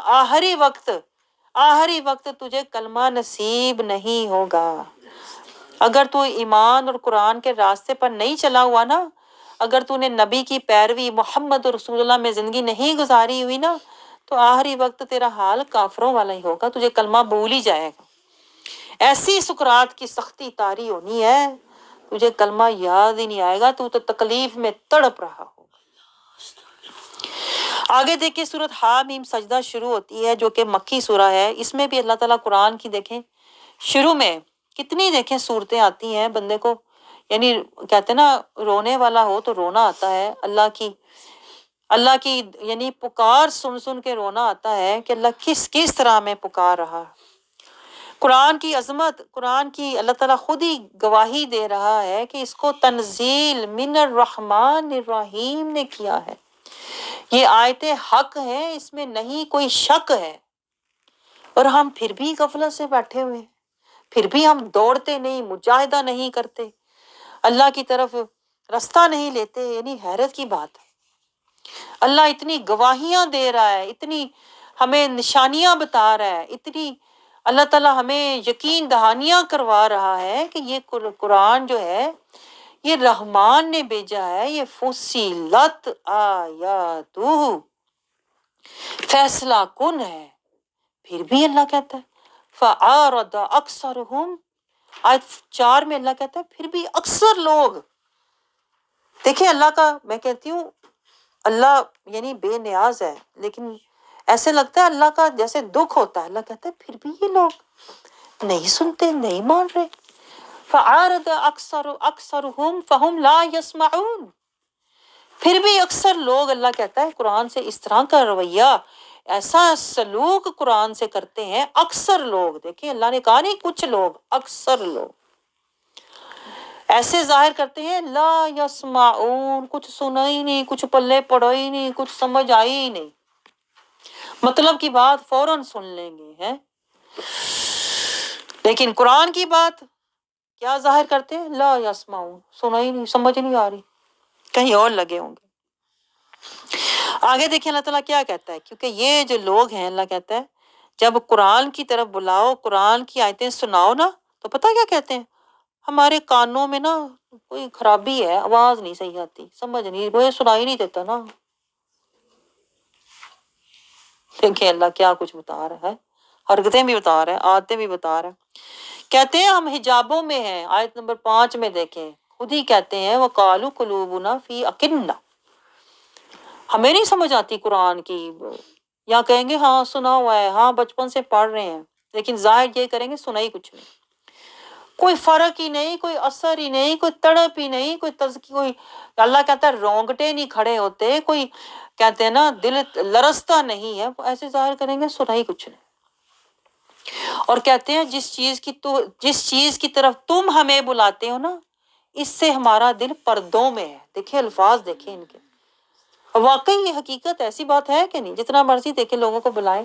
Speaker 1: آخری وقت تجھے کلمہ نصیب نہیں ہوگا۔ اگر تو ایمان اور قرآن کے راستے پر نہیں چلا ہوا نا، اگر تو نے نبی کی پیروی، محمد رسول اللہ میں زندگی نہیں گزاری ہوئی نا، تو آخری وقت تیرا حال کافروں والا ہی ہوگا، تجھے کلمہ بھول ہی جائے گا۔ ایسی سکرات کی سختی طاری ہونی ہے، تجھے کلمہ یاد ہی نہیں آئے گا، تو تکلیف میں تڑپ رہا ہوگا۔ آگے دیکھیں سورۃ حامیم سجدہ شروع ہوتی ہے، جو کہ مکی سورہ ہے۔ اس میں بھی اللہ تعالیٰ قرآن کی دیکھیں شروع میں کتنی دیکھیں صورتیں آتی ہیں، بندے کو یعنی کہتے ہیں نا رونے والا ہو تو رونا آتا ہے، اللہ کی یعنی پکار سن کے رونا آتا ہے کہ اللہ کس طرح میں پکار رہا۔ قرآن کی عظمت، قرآن کی اللہ تعالیٰ خود ہی گواہی دے رہا ہے کہ اس کو تنزیل من الرحمن الرحیم نے کیا ہے، یہ آیتیں حق ہیں، اس میں نہیں کوئی شک ہے، اور ہم پھر بھی غفلت سے بیٹھے ہوئے، پھر بھی ہم دوڑتے نہیں، مجاہدہ نہیں کرتے، اللہ کی طرف رستہ نہیں لیتے۔ یعنی حیرت کی بات ہے، اللہ اتنی گواہیاں دے رہا ہے، اتنی ہمیں نشانیاں بتا رہا ہے، اتنی اللہ تعالیٰ ہمیں یقین دہانیاں کروا رہا ہے کہ یہ قرآن جو ہے یہ رحمان نے بھیجا ہے، یہ فصیلت آیاتہ فیصلہ کن ہے۔ پھر بھی اللہ کہتا ہے فَأَعْرَضَ أَكْثَرُهُمْ، آیت 4 میں اللہ کہتا ہے پھر بھی اکثر لوگ، دیکھیں اللہ کا، میں کہتی ہوں اللہ یعنی بے نیاز ہے، لیکن ایسے لگتا ہے اللہ کا جیسے دکھ ہوتا ہے، اللہ کہتا ہے پھر بھی یہ لوگ نہیں سنتے، نہیں مان رہے۔ فَعَارَضَ أَكْثَرُهُمْ فَهُمْ لَا يَسْمَعُونَ، پھر بھی اکثر لوگ، اللہ کہتا ہے قرآن سے اس طرح کا رویہ، ایسا سلوک قرآن سے کرتے ہیں اکثر لوگ۔ دیکھیں اللہ نے کہا نہیں کچھ لوگ، اکثر لوگ ایسے ظاہر کرتے ہیں لا یسمعون، کچھ سنا ہی نہیں، کچھ پلے پڑا ہی نہیں، کچھ سمجھ آئی ہی نہیں، مطلب کی بات فوراً سن لیں گے ہیں، لیکن قرآن کی بات کیا ظاہر کرتے ہیں؟ لا یسمعون، سنا ہی نہیں، سمجھ نہیں آ رہی، کہیں اور لگے ہوں گے۔ آگے دیکھیں اللہ تعالیٰ کیا کہتا ہے، کیونکہ یہ جو لوگ ہیں اللہ کہتا ہے جب قرآن کی طرف بلاؤ، قرآن کی آیتیں سناؤ نا، تو پتہ کیا کہتے ہیں؟ ہمارے کانوں میں نا کوئی خرابی ہے، آواز نہیں صحیح آتی، سمجھ نہیں، وہ سنائی نہیں دیتا نا۔ دیکھیں اللہ کیا کچھ بتا رہا ہے، حرکتیں بھی بتا رہا ہے، عادتیں بھی بتا رہا ہے۔ کہتے ہیں ہم حجابوں میں ہیں، آیت نمبر 5 میں دیکھیں خود ہی کہتے ہیں وَقَالُوا قُلُوبُنَا فِي أَكِنَّةٍ، ہمیں نہیں سمجھ آتی قرآن کی، یا کہیں گے ہاں سنا ہوا ہے، ہاں بچپن سے پڑھ رہے ہیں، لیکن ظاہر یہ کریں گے سنا ہی کچھ نہیں، کوئی فرق ہی نہیں، کوئی اثر ہی نہیں، کوئی تڑپ ہی نہیں، کوئی اللہ کہتا ہے رونگٹے نہیں کھڑے ہوتے، کوئی کہتے ہیں نا دل لرزتا نہیں ہے، وہ ایسے ظاہر کریں گے سنا ہی کچھ نہیں۔ اور کہتے ہیں جس چیز کی طرف تم ہمیں بلاتے ہو نا، اس سے ہمارا دل پردوں میں ہے۔ دیکھیں الفاظ دیکھیں ان کے، واقعی یہ حقیقت ایسی بات ہے کہ نہیں؟ جتنا مرضی دیکھیں لوگوں کو بلائیں،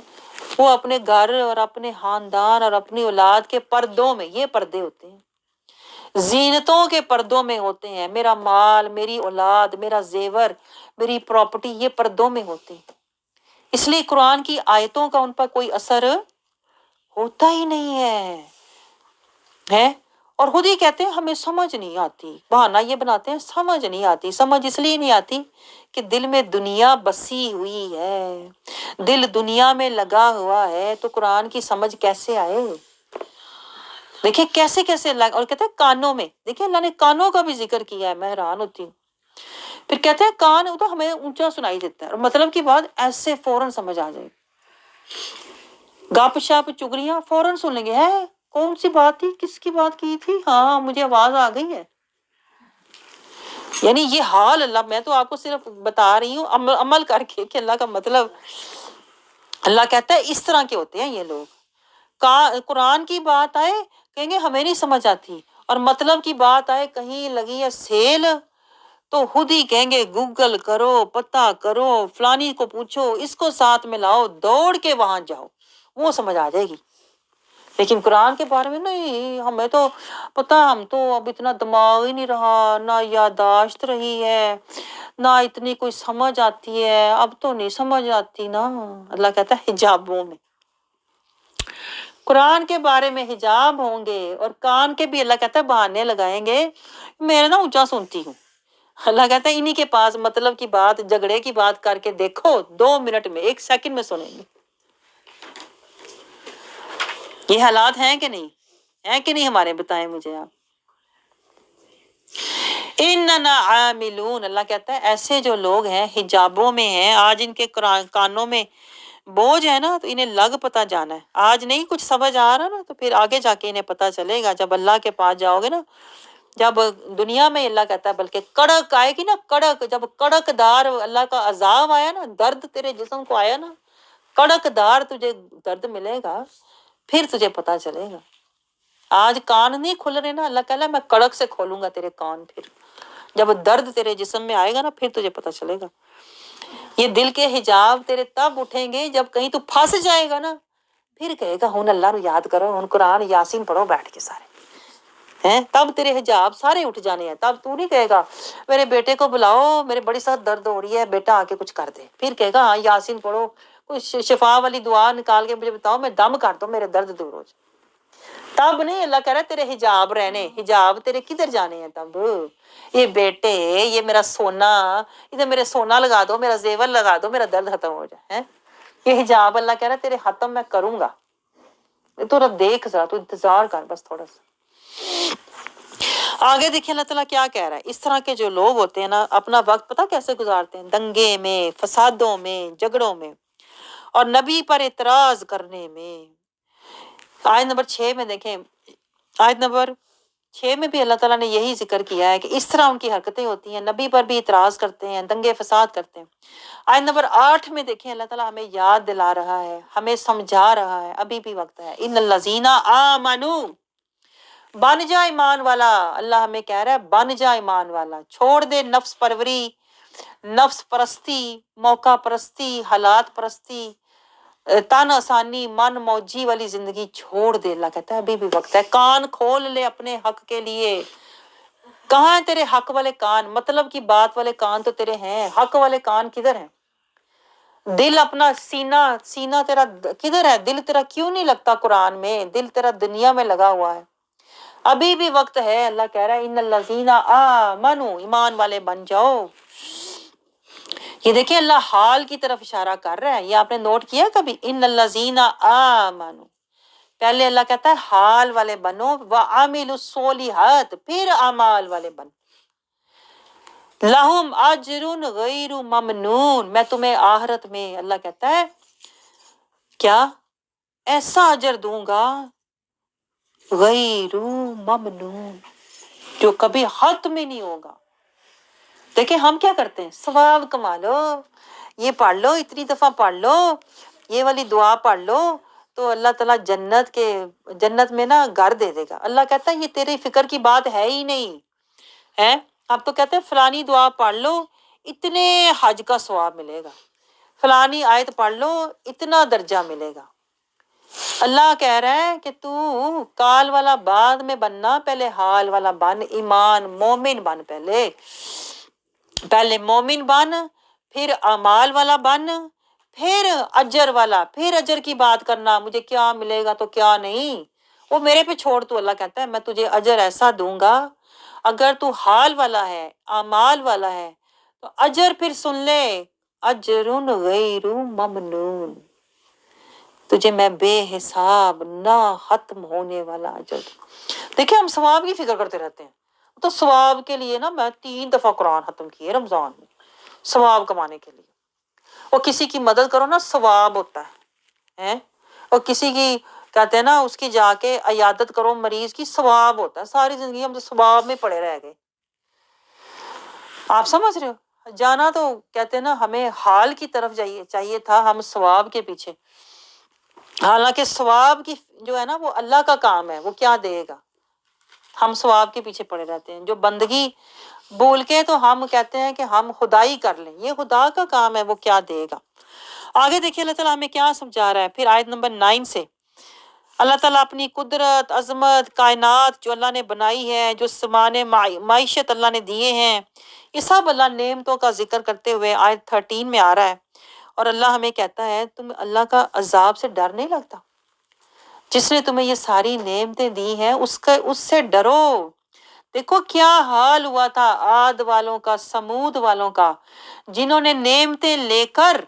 Speaker 1: وہ اپنے گھر اور اپنے خاندان اور اپنی اولاد کے پردوں میں، یہ پردے ہوتے ہیں، زینتوں کے پردوں میں ہوتے ہیں، میرا مال، میری اولاد، میرا زیور، میری پراپرٹی، یہ پردوں میں ہوتے ہیں، اس لیے قرآن کی آیتوں کا ان پر کوئی اثر ہوتا ہی نہیں ہے۔ اور خود ہی کہتے ہیں ہمیں سمجھ نہیں آتی، بہانہ یہ بناتے ہیں سمجھ نہیں آتی، سمجھ اس لیے نہیں آتی کہ دل میں دنیا بسی ہوئی ہے، دل دنیا میں لگا ہوا ہے، تو قرآن کی سمجھ کیسے آئے؟ دیکھیں کیسے کیسے اللہ، اور کہتے ہیں کانوں میں، دیکھیں اللہ نے کانوں کا بھی ذکر کیا ہے، میں حیران ہوتی ہوں۔ پھر کہتے ہیں کان تو ہمیں اونچا سنائی دیتا ہے، اور مطلب کی بات ایسے فوراً سمجھ آ جائے، گپ شپ چگلیاں فوراً سن لیں گے، ہے کون سی بات تھی، کس کی بات کی تھی، ہاں مجھے آواز آ گئی ہے۔ یعنی یہ حال اللہ، میں تو آپ کو صرف بتا رہی ہوں عمل کر کے کہ اللہ کا مطلب، اللہ کہتا ہے اس طرح کے ہوتے ہیں یہ لوگ، قرآن کی بات آئے کہیں گے ہمیں نہیں سمجھ آتی، اور مطلب کی بات آئے کہیں لگی ہے سیل تو خود ہی کہیں گے گوگل کرو، پتہ کرو، فلانی کو پوچھو، اس کو ساتھ میں لاؤ، دوڑ کے وہاں جاؤ، وہ سمجھ آ جائے گی۔ لیکن قرآن کے بارے میں نہیں، ہمیں تو پتہ، ہم تو اب اتنا دماغ ہی نہیں رہا، نہ یادداشت رہی ہے، نہ اتنی کوئی سمجھ آتی ہے، اب تو نہیں سمجھ آتی نا۔ اللہ کہتا ہے حجابوں میں، قرآن کے بارے میں حجاب ہوں گے، اور کان کے بھی اللہ کہتا ہے بہانے لگائیں گے، میں نا اونچا سنتی ہوں۔ اللہ کہتا ہے انہی کے پاس مطلب کی بات، جھگڑے کی بات کر کے دیکھو، 2 منٹ میں، 1 سیکنڈ میں سنیں گے۔ یہ حالات ہیں کہ نہیں؟ ہیں کہ نہیں ہمارے؟ بتائیں مجھے آپ۔ اننا عاملون، اللہ کہتا ہے ایسے جو لوگ ہیں حجابوں میں ہیں، آج ان کے کانوں میں بوجھ ہے نا، تو انہیں لگ پتہ جانا ہے، آج نہیں کچھ سمجھ آ رہا نا، تو پھر آگے جا کے انہیں پتہ چلے گا جب اللہ کے پاس جاؤ گے نا، جب دنیا میں اللہ کہتا ہے بلکہ کڑک آئے گی نا، کڑک، جب کڑک دار اللہ کا عذاب آیا نا، درد تیرے جسم کو آیا نا، کڑک دار تجھے درد ملے گا، پھر تجھے پتہ چلے گا۔ آج کان نہیں کھل رہے نا، اللہ کہہ رہا ہے میں کڑک سے کھولوں گا تیرے کان، پھر جب درد تیرے جسم میں آئے گا نا، پھر تجھے پتہ چلے گا۔ یہ دل کے حجاب تیرے تب اٹھیں گے جب کہیں تو پھنس جائے گا نا، پھر کہے گا ہن اللہ نو یاد کرو، ہن قرآن یاسین پڑھو بیٹھ کے سارے ہیں، تب تیرے حجاب سارے اٹھ جانے ہیں۔ تب تو نہیں کہے گا میرے بیٹے کو بلاؤ، میرے بڑی سخت درد ہو رہی ہے، بیٹا آ کے کچھ کر دے، پھر کہے گا ہاں یاسین پڑھو، کوئی شفا والی دعا نکال کے مجھے بتاؤ، میں دم کر دوں میرے درد دور ہو جائے۔ تب نہیں، اللہ کہہ رہا ہے تیرے حجاب رہنے، حجاب تیرے کدھر جانے ہیں تب؟ یہ بیٹے، یہ میرا سونا، ادھر میرے سونا لگا دو، میرا زیور لگا دو، میرا درد ختم ہو جائے۔ یہ حجاب اللہ کہہ رہا ہے تیرے ختم میں کروں گا، تو رب دیکھ ذرا، تو انتظار کر بس تھوڑا سا۔ آگے دیکھیں اللہ تعالیٰ کیا کہہ رہا ہے۔ اس طرح کے جو لوگ ہوتے ہیں نا، اپنا وقت پتہ کیسے گزارتے ہیں؟ دنگے میں، فسادوں میں، جھگڑوں میں، اور نبی پر اعتراض کرنے میں۔ آیت نمبر 6 میں دیکھیں، آیت نمبر 6 میں بھی اللہ تعالیٰ نے یہی ذکر کیا ہے کہ اس طرح ان کی حرکتیں ہوتی ہیں، نبی پر بھی اعتراض کرتے ہیں، دنگے فساد کرتے ہیں۔ آیت نمبر 8 میں دیکھیں اللہ تعالیٰ ہمیں یاد دلا رہا ہے، ہمیں سمجھا رہا ہے، ابھی بھی وقت ہے۔ ان الذین آمنوا، بن جا ایمان والا، اللہ ہمیں کہہ رہا ہے بن جا ایمان والا، چھوڑ دے نفس پروری، نفس پرستی، موقع پرستی، حالات پرستی، تن آسانی، من موجی والی زندگی چھوڑ دے۔ اللہ کہتا ہے ابھی بھی وقت ہے، کان کھول لے اپنے حق کے لیے۔ کہاں ہیں تیرے حق والے کان؟ مطلب کی بات والے کان تو تیرے ہیں، حق والے کان کدھر ہیں؟ دل اپنا، سینہ تیرا کدھر ہے؟ دل تیرا کیوں نہیں لگتا قرآن میں؟ دل تیرا دنیا میں لگا ہوا ہے۔ ابھی بھی وقت ہے، اللہ کہہ رہا ہے ان الذین آمنوا، ایمان والے بن جاؤ۔ یہ دیکھیں اللہ حال کی طرف اشارہ کر رہا ہے، یہ آپ نے نوٹ کیا کبھی؟ ان الذین آمنوا، پہلے اللہ کہتا ہے حال والے بنو، وعملوا الصالحات، پھر اعمال والے بن، لہم اجر غیر ممنون، میں تمہیں آخرت میں، اللہ کہتا ہے کیا؟ ایسا اجر دوں گا غیر ممنون، جو کبھی ختم میں نہیں ہوگا۔ دیکھیں ہم کیا کرتے ہیں؟ ثواب کما لو، یہ پڑھ لو، اتنی دفعہ پڑھ لو، یہ والی دعا پڑھ لو، تو اللہ تعالیٰ جنت میں نا گھر دے دے گا۔ اللہ کہتا ہے یہ تیری فکر کی بات ہے ہی نہیں ہے۔ اب تو کہتے ہیں فلانی دعا پڑھ لو، اتنے حج کا ثواب ملے گا، فلانی آیت پڑھ لو، اتنا درجہ ملے گا۔ اللہ کہہ رہا ہے کہ تو کال والا بعد میں بننا، پہلے حال والا بن، ایمان مومن بن، پہلے مومن بن، پھر اعمال والا بن، پھر اجر والا، پھر اجر کی بات کرنا، مجھے کیا ملے گا تو کیا نہیں، وہ میرے پہ چھوڑ۔ تو اللہ کہتا ہے میں تجھے اجر ایسا دوں گا، اگر تو حال والا ہے، اعمال والا ہے، تو اجر پھر سن لے، اجر غیر ممنون، تجھے میں بے حساب نہ ختم ہونے والا اجر دوں۔ دیکھیں ہم ثواب کی فکر کرتے رہتے ہیں، تو ثواب کے لیے نا میں 3 دفعہ قرآن ختم کیے رمضان میں، ثواب کمانے کے لیے۔ اور کسی کی مدد کرو نا ثواب ہوتا ہے، اور کسی کی کہتے ہیں نا اس کی جا کے عیادت کرو مریض کی، ثواب ہوتا ہے۔ ساری زندگی ہم تو ثواب میں پڑے رہ گئے۔ آپ سمجھ رہے ہو؟ جانا تو کہتے ہیں نا ہمیں حال کی طرف چاہیے تھا، ہم ثواب کے پیچھے، حالانکہ ثواب کی جو ہے نا وہ اللہ کا کام ہے، وہ کیا دے گا، ہم ثواب کے پیچھے پڑے رہتے ہیں۔ جو بندگی بول کے تو ہم کہتے ہیں کہ ہم خدائی کر لیں، یہ خدا کا کام ہے، وہ کیا دے گا۔ آگے دیکھیے اللہ تعالیٰ ہمیں کیا سمجھا رہا ہے، پھر آیت نمبر 9 سے اللہ تعالیٰ اپنی قدرت، عظمت، کائنات جو اللہ نے بنائی ہے، جو سامان معیشت اللہ نے دیے ہیں، یہ سب اللہ نعمتوں کا ذکر کرتے ہوئے آیت 13 میں آ رہا ہے، اور اللہ ہمیں کہتا ہے تم اللہ کا عذاب سے ڈر نہیں لگتا؟ جس نے تمہیں یہ ساری نعمتیں دی ہیں اس سے ڈرو۔ دیکھو کیا حال ہوا تھا عاد والوں کا، سمود والوں کا، جنہوں نے نعمتیں لے کر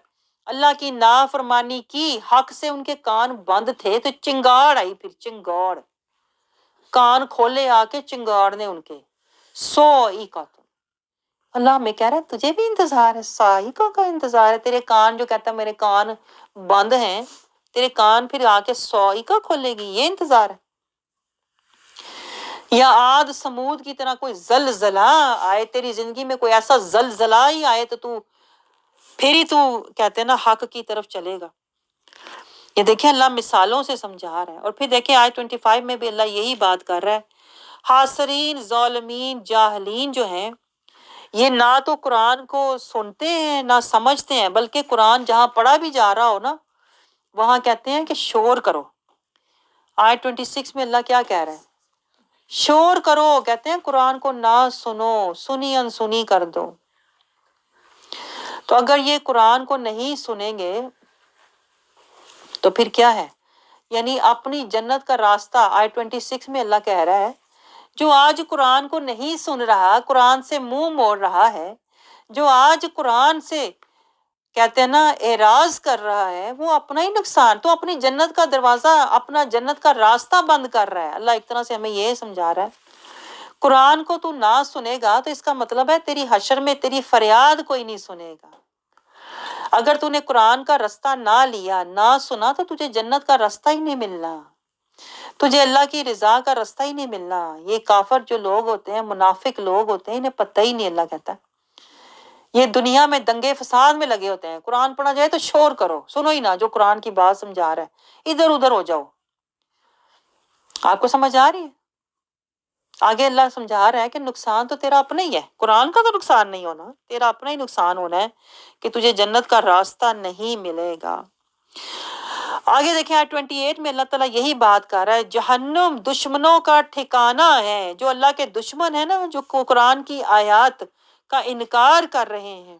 Speaker 1: اللہ کی نافرمانی کی، حق سے ان کے کان بند تھے، تو چنگاڑ آئی، پھر چنگاڑ، کان کھولے آ کے چنگاڑ نے ان کے، کا تو اللہ ہمیں کہہ رہا ہے تجھے بھی انتظار ہے، سائیکا کا انتظار ہے، تیرے کان جو کہتا ہے میرے کان بند ہیں، تیرے کان پھر آ کے سائیکا کھولے گی، یہ انتظار ہے۔ یا عاد سمود کی طرح کوئی زلزلہ آئے تیری زندگی میں، کوئی ایسا زلزلہ ہی آئے تو پھر ہی تو کہتے ہیں نا حق کی طرف چلے گا۔ یہ دیکھیں اللہ مثالوں سے سمجھا رہا ہے۔ اور پھر دیکھیں آیت 25 میں بھی اللہ یہی بات کر رہا ہے، حاسرین، ظالمین، جاہلین جو ہیں، یہ نہ تو قرآن کو سنتے ہیں نہ سمجھتے ہیں، بلکہ قرآن جہاں پڑھا بھی جا رہا ہو نا وہاں کہتے ہیں کہ شور کرو۔ آیت 26 میں اللہ کیا کہہ رہا ہے؟ شور کرو، کہتے ہیں قرآن کو نہ سنو، سنی انسنی کر دو۔ تو اگر یہ قرآن کو نہیں سنیں گے تو پھر کیا ہے؟ یعنی اپنی جنت کا راستہ آیت 26 میں اللہ کہہ رہا ہے جو آج قرآن کو نہیں سن رہا، قرآن سے منہ موڑ رہا ہے، جو آج قرآن سے کہتے ہیں نا اعراض کر رہا ہے، وہ اپنا ہی نقصان، تو اپنی جنت کا دروازہ، اپنا جنت کا راستہ بند کر رہا ہے۔ اللہ ایک طرح سے ہمیں یہ سمجھا رہا ہے قرآن کو تو نہ سنے گا تو اس کا مطلب ہے تیری حشر میں تیری فریاد کوئی نہیں سنے گا۔ اگر تو نے قرآن کا راستہ نہ لیا، نہ سنا، تو تجھے جنت کا راستہ ہی نہیں ملنا، تجھے اللہ کی رضا کا راستہ ہی نہیں ملنا۔ یہ کافر جو لوگ ہوتے ہیں، منافق لوگ ہوتے ہیں، انہیں پتہ ہی نہیں، اللہ کہتا ہے یہ دنیا میں دنگے فساد میں لگے ہوتے ہیں، قرآن پڑھا جائے تو شور کرو، سنو ہی نہ جو قرآن کی بات سمجھا رہا ہے، ادھر ادھر ہو جاؤ۔ آپ کو سمجھ آ رہی ہے؟ آگے اللہ سمجھا رہا ہے کہ نقصان تو تیرا اپنا ہی ہے، قرآن کا تو نقصان نہیں ہونا، تیرا اپنا ہی نقصان ہونا ہے کہ تجھے جنت کا راستہ نہیں ملے گا۔ آگے دیکھیں آیت 28 میں اللہ تعالیٰ یہی بات کر رہا ہے، جہنم دشمنوں کا ٹھکانہ ہے، جو اللہ کے دشمن ہیں نا، جو قرآن کی آیات کا انکار کر رہے ہیں۔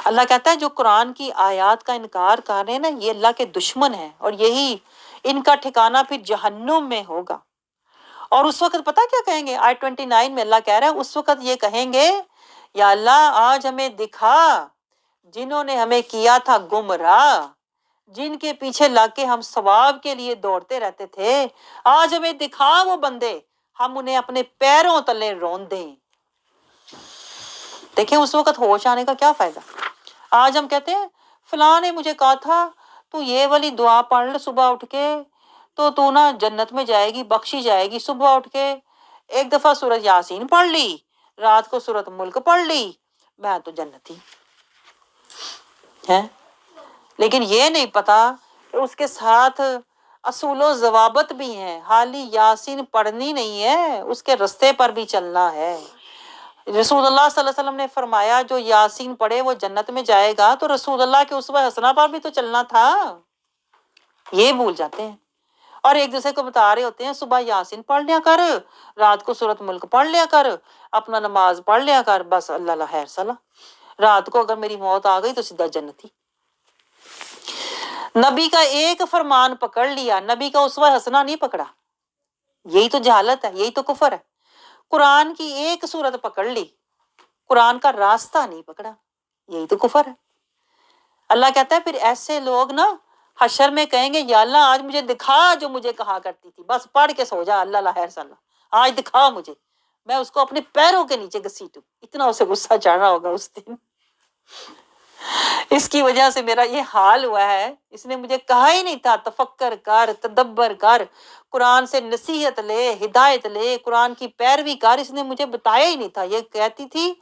Speaker 1: اللہ کہتا ہے جو قرآن کی آیات کا انکار کر رہے ہیں نا، یہ اللہ کے دشمن ہیں، اور یہی ان کا ٹھکانہ پھر جہنم میں ہوگا۔ اور اس وقت پتہ کیا کہیں گے؟ آیت 29 میں اللہ کہہ رہا ہے اس وقت یہ کہیں گے یا اللہ آج ہمیں دکھا جنہوں نے ہمیں کیا تھا گمراہ، جن کے پیچھے لگ کے ہم ثواب کے لیے دوڑتے رہتے تھے، آج ہمیں دکھا وہ بندے، ہم انہیں اپنے پیروں تلے رون دیں۔ دیکھیں اس وقت ہوش آنے کا کیا فائدہ؟ آج ہم کہتے ہیں فلاں نے مجھے کہا تھا تو یہ والی دعا پڑھ لے صبح اٹھ کے تو نا جنت میں جائے گی، بخشی جائے گی۔ صبح اٹھ کے ایک دفعہ سورۃ یاسین پڑھ لی، رات کو سورۃ ملک پڑھ لی، میں تو جنتی ہے۔ لیکن یہ نہیں پتا کہ اس کے ساتھ اصول و ضوابط بھی ہیں، خالی یاسین پڑھنی نہیں ہے، اس کے رستے پر بھی چلنا ہے۔ رسول اللہ صلی اللہ علیہ وسلم نے فرمایا جو یاسین پڑھے وہ جنت میں جائے گا، تو رسول اللہ کے اسوہ حسنہ پر بھی تو چلنا تھا، یہ بھول جاتے ہیں۔ اور ایک دوسرے کو بتا رہے ہوتے ہیں صبح یاسین پڑھ لیا کر، رات کو سورۃ ملک پڑھ لیا کر، اپنا نماز پڑھ لیا کر، بس اللہ لا خیر صلاح، رات کو اگر میری موت آ گئی تو سیدھا جنتی۔ نبی کا ایک فرمان پکڑ لیا، نبی کا اسوہ حسنہ نہیں پکڑا، یہی تو جہالت ہے، یہی تو کفر ہے۔ قرآن کی ایک سورت پکڑ لی، قرآن کا راستہ نہیں پکڑا، یہی تو کفر ہے۔ اللہ کہتا ہے پھر ایسے لوگ نا حشر میں کہیں گے یا اللہ آج مجھے دکھا جو مجھے کہا کرتی تھی، بس پڑھ کے سو جا، اللہ لا خیر صلاح، آج دکھا مجھے، میں اس کو اپنے پیروں کے نیچے گھسیٹوں۔ اتنا اسے غصہ چڑھ رہا ہوگا اس دن، اس کی وجہ سے میرا یہ حال ہوا ہے، اس نے مجھے کہا ہی نہیں تھا تفکر کر، تدبر کر، قرآن سے نصیحت لے، ہدایت لے، قرآن کی پیروی کر، اس نے مجھے بتایا ہی نہیں تھا۔ یہ کہتی تھی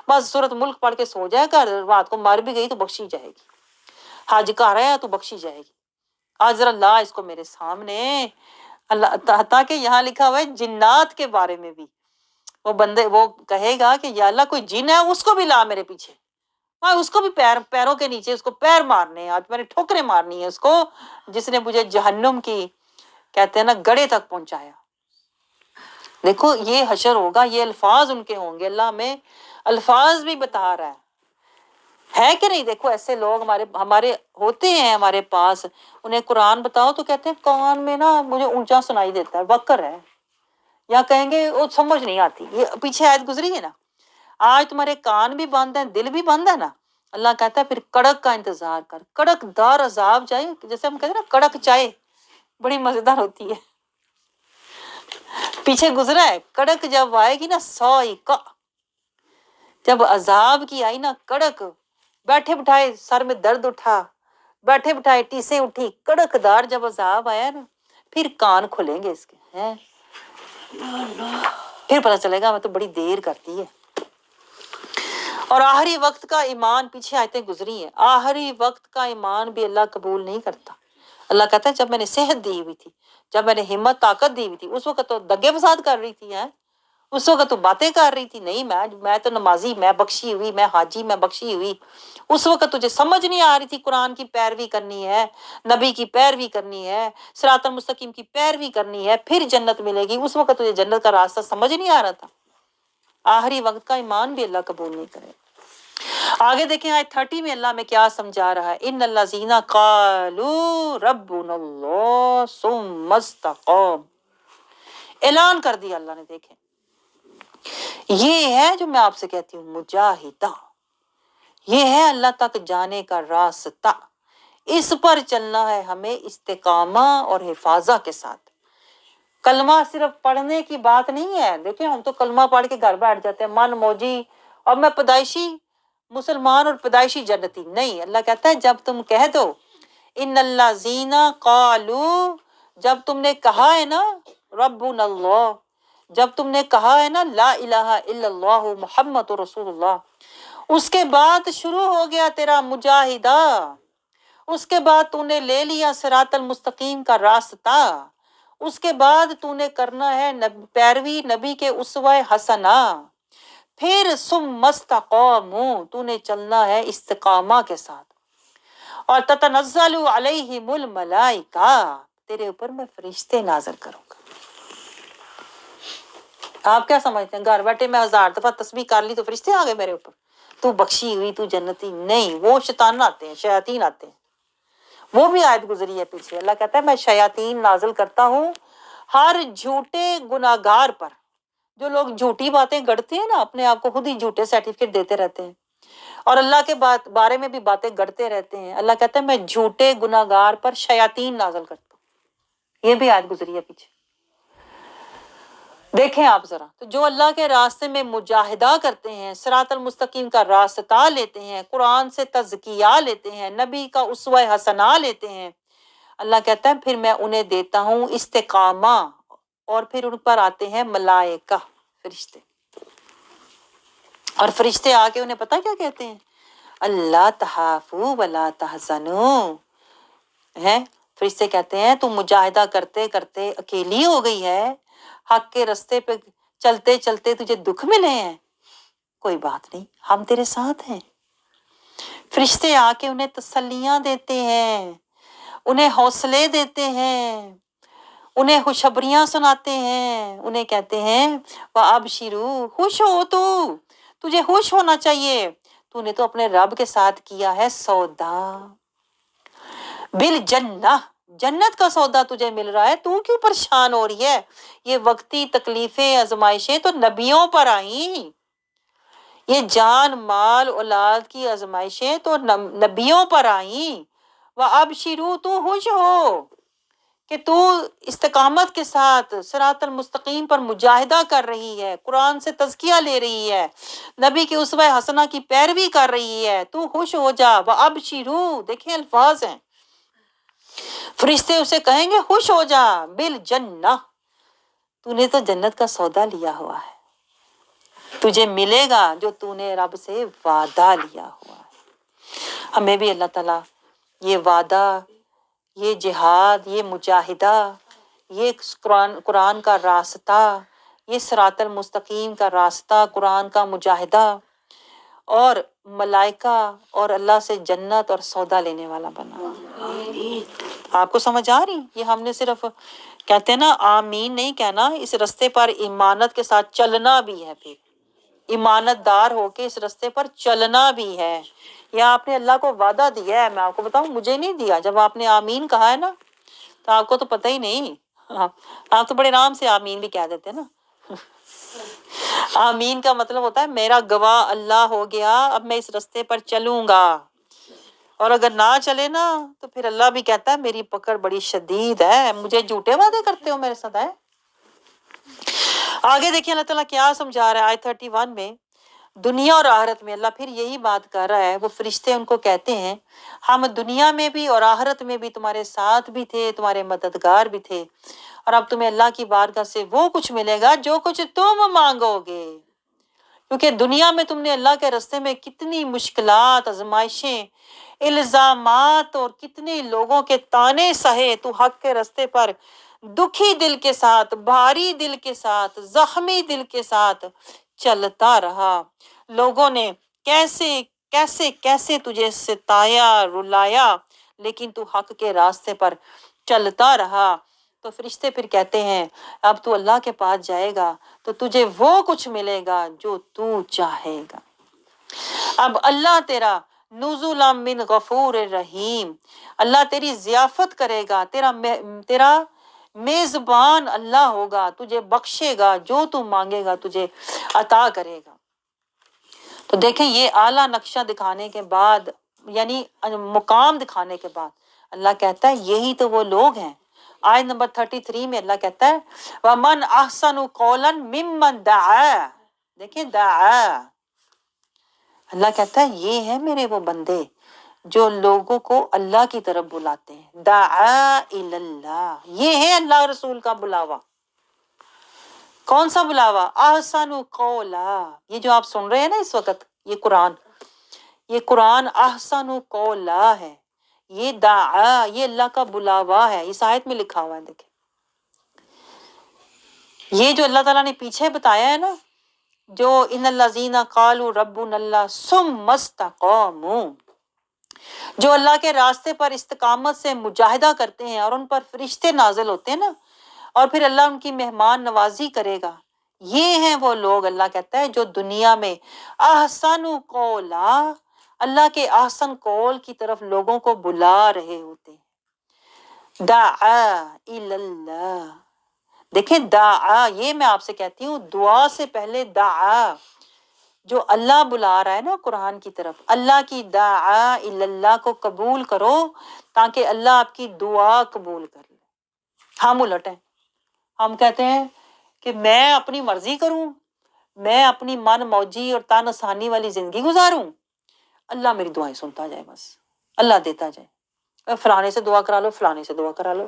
Speaker 1: بس سورۃ ملک پڑھ کے سو جائے کر، رات کو مر بھی گئی تو بخشی جائے گی، حج کر رہا ہے تو بخشی جائے گی، آج ذرا لا اس کو میرے سامنے۔ اللہ تاکہ یہاں لکھا ہوا ہے جنات کے بارے میں بھی وہ بندے وہ کہے گا کہ یا اللہ کوئی جن ہے اس کو بھی لا میرے پیچھے، ہاں اس کو بھی پیروں کے نیچے اس کو پیر مارنے ہیں، آج میں نے ٹھوکریں مارنی ہے اس کو جس نے مجھے جہنم کی کہتے ہیں نا گڑے تک پہنچایا۔ دیکھو یہ حشر ہوگا، یہ الفاظ ان کے ہوں گے، اللہ ہمیں الفاظ بھی بتا رہا ہے کہ نہیں؟ دیکھو ایسے لوگ ہمارے ہوتے ہیں ہمارے پاس، انہیں قرآن بتاؤ تو کہتے ہیں کان میں نا مجھے اونچا سنائی دیتا ہے، وقر ہے، یا کہیں گے وہ سمجھ نہیں آتی۔ یہ پیچھے آیت گزری ہے نا، آج تمہارے کان بھی بند ہیں، دل بھی بند ہے نا، اللہ کہتا ہے پھر کڑک کا انتظار کر، کڑک دار عذاب جائے، جیسے ہم کہتے ہیں نا کڑک چائے بڑی مزیدار ہوتی ہے، پیچھے گزرا ہے، کڑک جب آئے گی نا سوئیکا، جب عذاب کی آئی نا کڑک، بیٹھے بٹھائے سر میں درد اٹھا، بیٹھے بٹھائے ٹیسیں اٹھی، کڑک دار جب عذاب آیا نا پھر کان کھلیں گے اس کے ہیں، پھر پتہ چلے گا میں تو بڑی دیر کرتی ہے۔ اور آخری وقت کا ایمان، پیچھے آیتیں گزری ہیں، آخری وقت کا ایمان بھی اللہ قبول نہیں کرتا۔ اللہ کہتا ہے جب میں نے صحت دی ہوئی تھی، جب میں نے ہمت طاقت دی ہوئی تھی، اس وقت تو دگے فساد کر رہی تھی، اس وقت تو باتیں کر رہی تھی، نہیں میں تو نمازی، میں بخشی ہوئی، میں حاجی، میں بخشی ہوئی، اس وقت تجھے سمجھ نہیں آ رہی تھی قرآن کی پیروی کرنی ہے، نبی کی پیروی کرنی ہے، صراط المستقیم کی پیروی کرنی ہے، پھر جنت ملے گی، اس وقت تجھے جنت کا راستہ سمجھ نہیں آ رہا تھا۔ آخری وقت کا ایمان بھی اللہ قبول نہیں کرے۔ آگے دیکھیں آیت 30 میں اللہ میں کیا سمجھا رہا ہے، ان الذین قالوا ربنا اللہ ثم استقاموا، اعلان کر دیا اللہ نے، دیکھیں یہ ہے جو میں آپ سے کہتی ہوں مجاہدہ، یہ ہے اللہ تک جانے کا راستہ، اس پر چلنا ہے ہمیں استقامہ اور حفاظہ کے ساتھ۔ کلمہ صرف پڑھنے کی بات نہیں ہے، دیکھیں ہم تو کلمہ پڑھ کے گھر بیٹھ جاتے ہیں من موجی، اور میں پیدائشی مسلمان اور پیدائشی جنتی، نہیں، اللہ کہتا ہے جب تم کہہ دو ان الذین قالوا، جب تم نے کہا ہے نا ربنا اللہ، جب تم نے کہا ہے نا لا الہ الا اللہ محمد رسول اللہ، اس کے بعد شروع ہو گیا تیرا مجاہدہ، اس کے بعد تو نے لے لیا صراط المستقیم کا راستہ، اس کے بعد تو نے کرنا ہے پیروی نبی کے اسوہ حسنہ، پھر ثم استقاموا، تو نے چلنا ہے استقامہ کے ساتھ، اور تتنزل علیہم الملائکہ، تیرے اوپر میں فرشتے نازل کروں گا۔ آپ کیا سمجھتے ہیں گھر بیٹھے میں 1000 دفعہ تسبیح کر لی تو فرشتے آ گئے میرے اوپر، تو بخشی ہوئی، تو جنتی؟ نہیں، وہ شیطان آتے ہیں، شیاطین آتے ہیں، وہ بھی آیت گزری ہے پیچھے، اللہ کہتا ہے میں شیاطین نازل کرتا ہوں ہر جھوٹے گناہگار پر، جو لوگ جھوٹی باتیں گڑھتے ہیں نا، اپنے آپ کو خود ہی جھوٹے سرٹیفکیٹ دیتے رہتے ہیں اور اللہ کے بارے میں بھی باتیں گڑھتے رہتے ہیں، اللہ کہتا ہے میں جھوٹے گناہگار پر شیاطین نازل کرتا ہوں، یہ بھی آیت گزری ہے پیچھے، دیکھیں آپ ذرا۔ تو جو اللہ کے راستے میں مجاہدہ کرتے ہیں، صراط المستقیم کا راستہ لیتے ہیں، قرآن سے تزکیہ لیتے ہیں، نبی کا اسوہ حسنہ لیتے ہیں، اللہ کہتا ہے پھر میں انہیں دیتا ہوں استقامہ، اور پھر ان پر آتے ہیں ملائکہ، فرشتے، اور فرشتے آ کے انہیں پتہ کیا کہتے ہیں، اللہ تخافوا ولا تحزنوا، ہیں فرشتے کہتے ہیں تم مجاہدہ کرتے کرتے اکیلی ہو گئی ہے، حق کے راستے پہ چلتے چلتے تجھے دکھ ملے ہیں، کوئی بات نہیں، ہم تیرے ساتھ ہیں۔ فرشتے آ کے انہیں تسلیاں دیتے ہیں، انہیں حوصلے دیتے ہیں، انہیں خوشخبریاں سناتے ہیں، انہیں کہتے ہیں وَأَبْشِرُوا، خوش ہو، تجھے خوش ہونا چاہیے، تو نے تو اپنے رب کے ساتھ کیا ہے سودا، بالجنہ، جنت کا سودا تجھے مل رہا ہے، تو کیوں پریشان ہو رہی ہے؟ یہ وقتی تکلیفیں آزمائشیں تو نبیوں پر آئیں، یہ جان مال اولاد کی آزمائشیں تو نبیوں پر آئیں، وَأَبْشِرُوا، تو خوش ہو کہ تو استقامت کے ساتھ صراط المستقیم پر مجاہدہ کر رہی ہے، قرآن سے تزکیہ لے رہی ہے، نبی کے اسوہ حسنہ کی پیروی کر رہی ہے، تو خوش ہو جا، وَأَبْشِرُوا، دیکھیں الفاظ ہیں، فرشتے اسے کہیں گے خوش ہو جا، بالجنہ، تو نے تو جنت کا سودا لیا ہوا ہے، تجھے ملے گا جو تو نے رب سے وعدہ لیا ہوا ہے۔ ہمیں بھی اللہ تعالیٰ یہ وعدہ، یہ جہاد، یہ مجاہدہ، یہ قرآن کا راستہ، یہ صراط المستقیم کا راستہ، قرآن کا مجاہدہ، اور ملائکہ اور اللہ سے جنت اور سودا لینے والا بنا۔ آپ کو سمجھ آ رہی؟ یہ ہم نے صرف کہتے ہیں نا آمین نہیں کہنا، اس رستے پر ایمانت کے ساتھ چلنا بھی ہے، پھر ایمانت دار ہو کے اس رستے پر چلنا بھی ہے۔ یا آپ نے اللہ کو وعدہ دیا ہے، میں آپ کو بتاؤں مجھے نہیں دیا، جب آپ نے آمین کہا ہے نا تو آپ کو تو پتہ ہی نہیں، آپ تو بڑے آرام سے آمین بھی کہہ دیتے ہیں نا۔ آمین کا مطلب ہوتا ہے میرا گواہ اللہ ہو گیا، اب میں اس رستے پر چلوں گا، اور اگر نہ چلے نا تو پھر اللہ بھی کہتا ہے میری پکڑ بڑی شدید ہے، مجھے جھوٹے وعدے کرتے ہو میرے ساتھ ہے۔ آگے دیکھیں اللہ تعالیٰ کیا سمجھا رہا ہے آیت 31 میں، دنیا اور آخرت میں اللہ پھر یہی بات کر رہا ہے، وہ فرشتے ان کو کہتے ہیں ہم دنیا میں بھی اور آخرت میں بھی تمہارے ساتھ بھی تھے، تمہارے مددگار بھی تھے، اور اب تمہیں اللہ کی بارگاہ سے وہ کچھ ملے گا جو کچھ تم مانگو گے، کیونکہ دنیا میں تم نے اللہ کے راستے میں کتنی مشکلات، آزمائشیں، الزامات اور کتنے لوگوں کے طعنے سہے، تو حق کے راستے پر دکھی دل کے ساتھ، بھاری دل کے ساتھ، زخمی دل کے ساتھ چلتا رہا، لوگوں نے کیسے کیسے کیسے تجھے ستایا، رلایا، لیکن تو حق کے راستے پر چلتا رہا۔ تو فرشتے پھر کہتے ہیں اب تو اللہ کے پاس جائے گا تو تجھے وہ کچھ ملے گا جو تو چاہے گا۔ اب اللہ تیرا نزلا من غفور رحیم، اللہ تیری ضیافت کرے گا، تیرا میزبان اللہ ہوگا، تجھے بخشے گا، جو تو مانگے گا تجھے عطا کرے گا۔ تو دیکھیں یہ اعلیٰ نقشہ دکھانے کے بعد، یعنی مقام دکھانے کے بعد اللہ کہتا ہے یہی تو وہ لوگ ہیں۔ آیت نمبر 33 میں اللہ کہتا ہے وَمَنْ أَحْسَنُ قَوْلًا مِّمَّنْ دَعَا، دیکھیں دعا، اللہ کہتا ہے یہ ہے میرے وہ بندے جو لوگوں کو اللہ کی طرف بلاتے ہیں، دعا الی اللہ، یہ ہے اللہ رسول کا بلاوا۔ کون سا بلاوا؟ احسن قولا، یہ جو آپ سن رہے ہیں نا اس وقت، یہ قرآن احسن قولا ہے، یہ دعا، یہ اللہ کا بلاوا ہے، اس آیت میں لکھا ہوا ہے۔ دیکھیں یہ جو اللہ تعالیٰ نے پیچھے بتایا ہے نا، جو ان الذین قالوا ربنا اللہ ثم استقاموا، جو اللہ کے راستے پر استقامت سے مجاہدہ کرتے ہیں اور ان پر فرشتے نازل ہوتے ہیں نا، اور پھر اللہ ان کی مہمان نوازی کرے گا، یہ ہیں وہ لوگ، اللہ کہتا ہے جو دنیا میں احسن قولا، اللہ کے احسن قول کی طرف لوگوں کو بلا رہے ہوتے ہیں۔ دعا الی اللہ، دیکھیں دعا، یہ میں آپ سے کہتی ہوں دعا سے پہلے دعا، جو اللہ بلا رہا ہے نا قرآن کی طرف، اللہ کی دعا الی اللہ کو قبول کرو تاکہ اللہ آپ کی دعا قبول کر لے۔ ہم الٹ ہیں، ہم کہتے ہیں کہ میں اپنی مرضی کروں، میں اپنی من موجی اور تن آسانی والی زندگی گزاروں، اللہ میری دعائیں سنتا جائے، بس اللہ دیتا جائے، فلانے سے دعا کرا لو، فلانے سے دعا کرا لو۔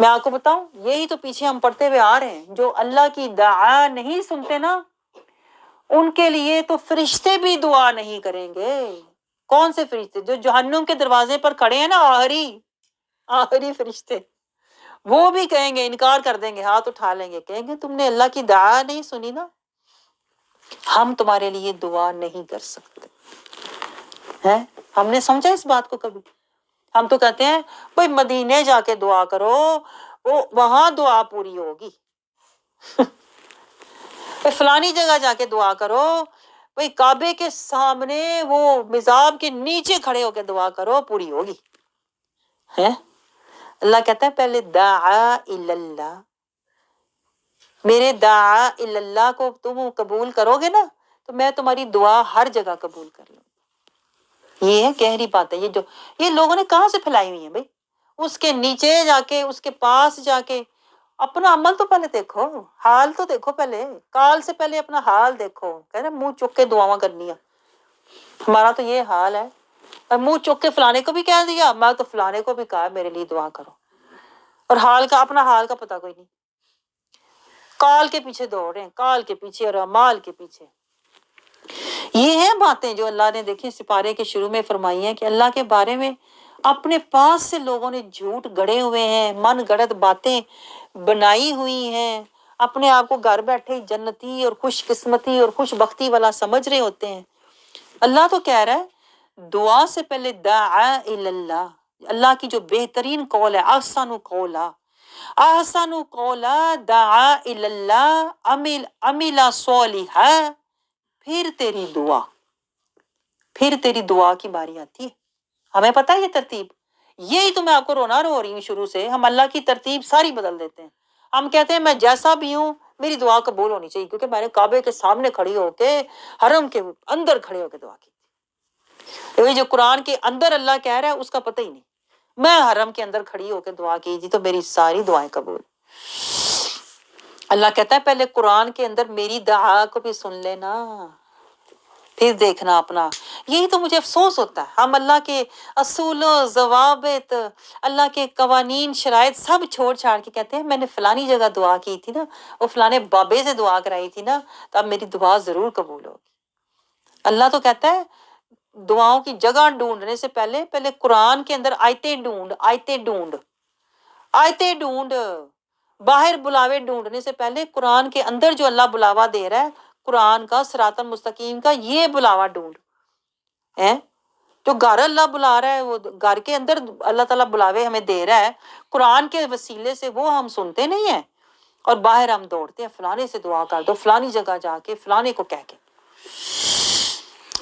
Speaker 1: میں آپ کو بتاؤں یہی تو پیچھے ہم پڑھتے ہوئے آ رہے ہیں، جو اللہ کی دعا نہیں سنتے نا ان کے لیے تو فرشتے بھی دعا نہیں کریں گے۔ کون سے فرشتے؟ جو جہنم کے دروازے پر کھڑے ہیں نا، آخری فرشتے، وہ بھی کہیں گے، انکار کر دیں گے، ہاتھ اٹھا لیں گے، کہیں گے تم نے اللہ کی دعا نہیں سنی نا، ہم تمہارے لیے دعا نہیں کر سکتے ہیں۔ ہم نے سمجھا اس بات کو کبھی؟ ہم تو کہتے ہیں بھائی مدینے جا کے دعا کرو، وہاں دعا پوری ہوگی، فلانی جگہ جا کے دعا کرو، بھائی کعبے کے سامنے وہ مزاب کے نیچے کھڑے ہو کے دعا کرو، پوری ہوگی ہے۔ اللہ کہتا ہے پہلے دعا الی اللہ، میرے دعا الی اللہ کو تم قبول کرو گے نا تو میں تمہاری دعا ہر جگہ قبول کر لوں۔ یہ ہے گہری بات ہے، یہ لوگوں نے کہاں سے پھیلائی ہوئی ہیں بھائی؟ اس کے نیچے جا کے، اس کے پاس جا کے اپنا عمل تو پہلے دیکھو، حال تو دیکھو، پہلے کال سے پہلے اپنا حال دیکھو، کہہ رہے منہ چک کے دعاواں کرنی ہے، ہمارا تو یہ حال ہے، اور منہ چک کے فلانے کو بھی کہہ دیا، میں تو فلانے کو بھی کہا میرے لیے دعا کرو، اور اپنا حال کا پتہ کوئی نہیں، کال کے پیچھے دوڑ رہے ہیں، کال کے پیچھے اور اعمال کے پیچھے۔ یہ ہیں باتیں جو اللہ نے دیکھیں سپارے کے شروع میں فرمائی ہیں کہ اللہ کے بارے میں اپنے پاس سے لوگوں نے جھوٹ گڑے ہوئے ہیں، من گڑت باتیں بنائی ہوئی ہیں، اپنے آپ کو گھر بیٹھے جنتی اور خوش قسمتی اور خوش بختی والا سمجھ رہے ہوتے ہیں۔ اللہ تو کہہ رہا ہے دعا سے پہلے دعا الی اللہ، اللہ کی جو بہترین قول ہے، احسن قولا، احسن قولا دعا الی اللہ عمل صالحا، پھر تیری دعا کی باری آتی ہے۔ ہمیں پتہ ہے یہ ترتیب، یہی تو میں آپ کو رونا رو رہی ہوں شروع سے، ہم اللہ کی ترتیب ساری بدل دیتے ہیں۔ ہم کہتے ہیں میں جیسا بھی ہوں میری دعا قبول ہونی چاہیے، کیونکہ میں نے کعبے کے سامنے کھڑی ہو کے، حرم کے اندر کھڑے ہو کے دعا کی تھی۔ یہ جو قرآن کے اندر اللہ کہہ رہا ہے اس کا پتہ ہی نہیں، میں حرم کے اندر کھڑی ہو کے دعا کی تھی تو میری ساری دعائیں قبول۔ اللہ کہتا ہے پہلے قرآن کے اندر میری دعا کو بھی سن لینا، پھر دیکھنا اپنا۔ یہی تو مجھے افسوس ہوتا ہے، ہم اللہ کے اصول و ضوابط، اللہ کے قوانین شرائط سب چھوڑ چھاڑ کے کہتے ہیں میں نے فلانی جگہ دعا کی تھی نا، وہ فلانے بابے سے دعا کرائی تھی نا، تو اب میری دعا ضرور قبول ہوگی۔ اللہ تو کہتا ہے دعاؤں کی جگہ ڈھونڈنے سے پہلے قرآن کے اندر آیتیں ڈھونڈ، باہر بلاوے ڈھونڈنے سے پہلے قرآن کے اندر جو اللہ بلاوا دے رہا ہے، قرآن کا صراط المستقیم کا، یہ بلاوا ڈھونڈ ہے۔ جو گھر اللہ بلا رہا ہے، وہ گھر کے اندر اللہ تعالیٰ بلاوے ہمیں دے رہا ہے قرآن کے وسیلے سے، وہ ہم سنتے نہیں ہیں، اور باہر ہم دوڑتے ہیں فلانے سے دعا کر دو، فلانی جگہ جا کے، فلانے کو کہہ کے۔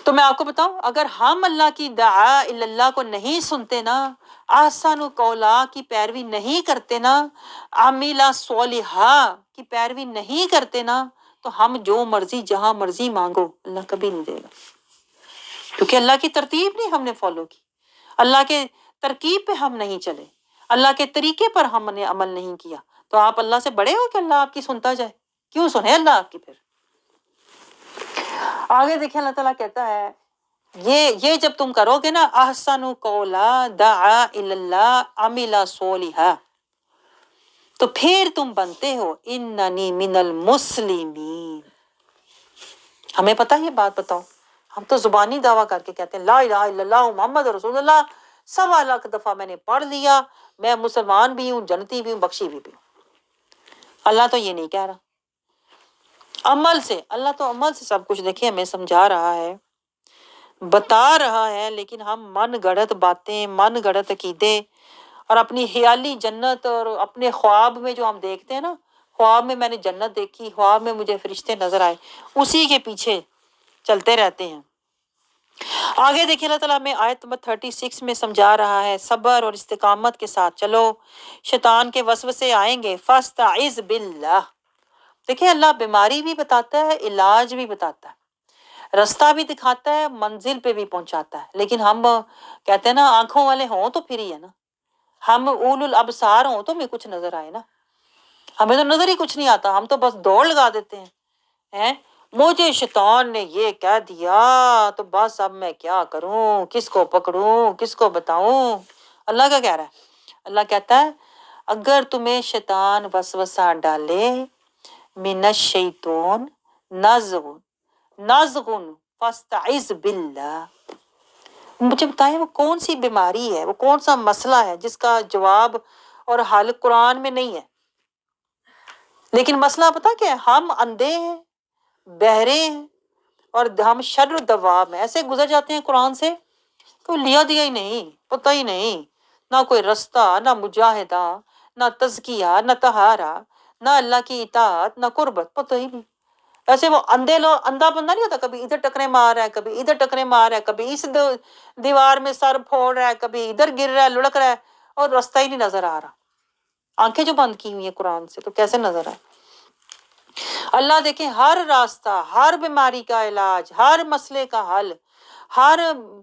Speaker 1: تو میں آپ کو بتاؤں، اگر ہم اللہ کی دعا اللہ کو نہیں سنتے نا، احسن قولا کی پیروی نہیں کرتے نا، عاملہ صالحہ کی پیروی نہیں کرتے نا، تو ہم جو مرضی جہاں مرضی مانگو اللہ کبھی نہیں دے گا، کیونکہ اللہ کی ترتیب نہیں ہم نے فالو کی، اللہ کے ترکیب پہ ہم نہیں چلے، اللہ کے طریقے پر ہم نے عمل نہیں کیا، تو آپ اللہ سے بڑے ہو کہ اللہ آپ کی سنتا جائے؟ کیوں سنے اللہ آپ کی؟ پھر آگے دیکھیں اللہ تعالیٰ کہتا ہے یہ جب تم کرو گے نا، احسن قولا دعا اللہ عمل صالحا، تو پھر تم بنتے ہو اننی من المسلمین۔ ہمیں پتہ ہے یہ بات، بتاؤ ہم تو زبانی دعویٰ کر کے کہتے ہیں لا الہ الا اللہ محمد رسول اللہ، 1.25 دفعہ میں نے پڑھ لیا، میں مسلمان بھی ہوں، جنتی بھی ہوں، بخشی بھی ہوں۔ اللہ تو یہ نہیں کہہ رہا، عمل سے، اللہ تو عمل سے سب کچھ دیکھیں ہمیں سمجھا رہا ہے، بتا رہا ہے، لیکن ہم من گڑت باتیں، من گڑت عقیدے اور اپنی خیالی جنت، اور اپنے خواب میں جو ہم دیکھتے ہیں نا، خواب میں میں نے جنت دیکھی، خواب میں مجھے فرشتے نظر آئے، اسی کے پیچھے چلتے رہتے ہیں۔ آگے دیکھیں اللہ تعالیٰ ہمیں آیت نمبر 36 میں سمجھا رہا ہے صبر اور استقامت کے ساتھ چلو، شیطان کے وسوسے آئیں گے، فاستعذ باللہ۔ دیکھیں اللہ بیماری بھی بتاتا ہے، علاج بھی بتاتا ہے، رستہ بھی دکھاتا ہے، منزل پہ بھی پہنچاتا ہے، لیکن ہم کہتے ہیں نا آنکھوں والے ہوں تو پھر ہی ہے نا، ہم اول الابصار ہوں تو ہمیں کچھ نظر آئے نا، ہمیں تو نظر ہی کچھ نہیں آتا، ہم تو بس دوڑ لگا دیتے ہیں، مجھے شیطان نے یہ کہہ دیا تو بس اب میں کیا کروں، کس کو پکڑوں، کس کو بتاؤں۔ اللہ کا کہہ رہا ہے، اللہ کہتا ہے اگر تمہیں شیطان وسوسہ ڈالے، من الشیطان نزغ فاستعذ باللہ، مجھے بتائیں وہ کون سی بیماری ہے، وہ کون سا مسئلہ ہے جس کا جواب اور حل قرآن میں نہیں ہے؟ لیکن مسئلہ پتہ کیا ہے، ہم اندھے ہیں، بہرے ہیں، اور ہم شر و دواب میں ایسے گزر جاتے ہیں قرآن سے، کوئی لیا دیا ہی نہیں، پتہ ہی نہیں، نہ کوئی رستہ، نہ مجاہدہ، نہ تزکیہ، نہ طہارہ، نہ اللہ کی اطاعت، نہ قربت، پتہ ہی نہیں۔ ایسے وہ اندھے لوگ، اندھا بندہ نہیں ہوتا، کبھی ادھر ٹکرے مار رہا ہے، کبھی ادھر ٹکرے مار رہا ہے، کبھی اس دیوار میں سر پھوڑ رہا ہے، کبھی ادھر گر رہا ہے، لڑک رہا ہے، اور رستہ ہی نہیں نظر آ رہا۔ آنکھیں جو بند کی ہوئی ہیں قرآن سے، تو کیسے نظر آئے؟ اللہ دیکھیں ہر راستہ، ہر بیماری کا علاج، ہر مسئلے کا حل، ہر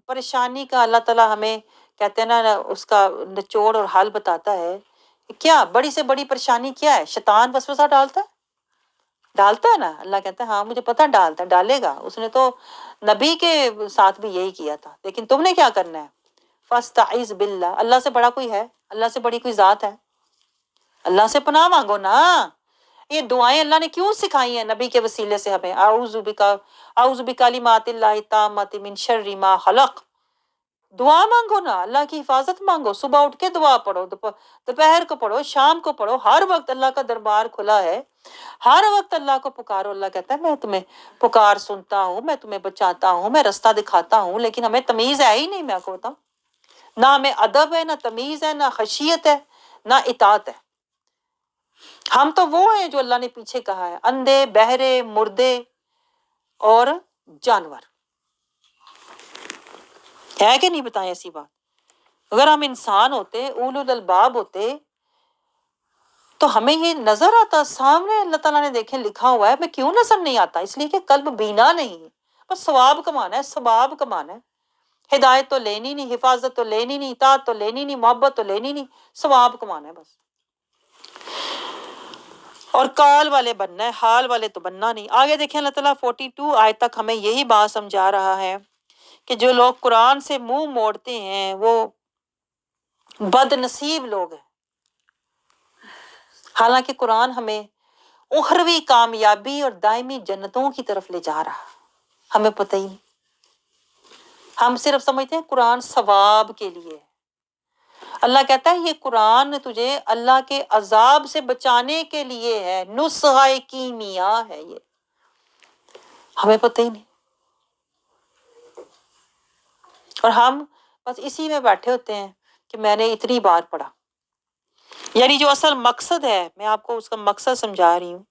Speaker 1: پریشانی کا اللہ تعالیٰ ہمیں کہتے ہیں نا اس کا نچوڑ اور حل بتاتا ہے۔ کیا بڑی سے بڑی پریشانی کیا ہے؟ شیطان وسوسہ ڈالتا ہے نا، اللہ کہتا ہے ہاں مجھے پتہ ڈالتا ہے، ڈالے گا، اس نے تو نبی کے ساتھ بھی یہی کیا تھا، لیکن تم نے کیا کرنا ہے؟ فاستعذ باللہ، اللہ سے بڑا کوئی ہے؟ اللہ سے بڑی کوئی ذات ہے؟ اللہ سے پناہ مانگو نا۔ یہ دعائیں اللہ نے کیوں سکھائی ہیں نبی کے وسیلے سے ہمیں؟ اعوذ بکلمات اللہ التامات من شر ما خلق، دعا مانگو نا، اللہ کی حفاظت مانگو، صبح اٹھ کے دعا پڑھو، دوپہر کو پڑھو، شام کو پڑھو، ہر وقت اللہ کا دربار کھلا ہے، ہر وقت اللہ کو پکارو۔ اللہ کہتا ہے میں تمہیں پکار سنتا ہوں، میں تمہیں بچاتا ہوں، میں رستہ دکھاتا ہوں، لیکن ہمیں تمیز ہے ہی نہیں، میں آپ کو بتاؤں، نہ ہمیں ادب ہے، نہ تمیز ہے، نہ خشیت ہے، نہ اطاعت ہے۔ ہم تو وہ ہیں جو اللہ نے پیچھے کہا ہے، اندھے، بہرے، مردے اور جانور، ہے کہ نہیں؟ بتائیں ایسی بات، اگر ہم انسان ہوتے، اولو الالباب ہوتے، تو ہمیں یہ نظر آتا سامنے، اللہ تعالیٰ نے دیکھیں لکھا ہوا ہے، میں کیوں نظر نہیں آتا؟ اس لیے کہ قلب بینا نہیں ہے، بس ثواب کمانا ہے، ثواب کمانا ہے، ہدایت تو لینی نہیں، حفاظت تو لینی نہیں، اطاعت تو لینی نہیں، محبت تو لینی نہیں، ثواب کمانا ہے بس، اور کال والے بننا ہے، حال والے تو بننا نہیں۔ آگے دیکھیں اللہ تعالیٰ 42 آیت تک ہمیں یہی بات سمجھا رہا ہے کہ جو لوگ قرآن سے منہ موڑتے ہیں وہ بد نصیب لوگ ہیں، حالانکہ قرآن ہمیں اخروی کامیابی اور دائمی جنتوں کی طرف لے جا رہا، ہمیں پتہ ہی نہیں، ہم صرف سمجھتے ہیں قرآن ثواب کے لیے۔ اللہ کہتا ہے یہ قرآن تجھے اللہ کے عذاب سے بچانے کے لیے ہے، نسخہ کیمیا ہے، یہ ہمیں پتہ ہی نہیں، اور ہم بس اسی میں بیٹھے ہوتے ہیں کہ میں نے اتنی بار پڑھا، یعنی جو اصل مقصد ہے، میں آپ کو اس کا مقصد سمجھا رہی ہوں۔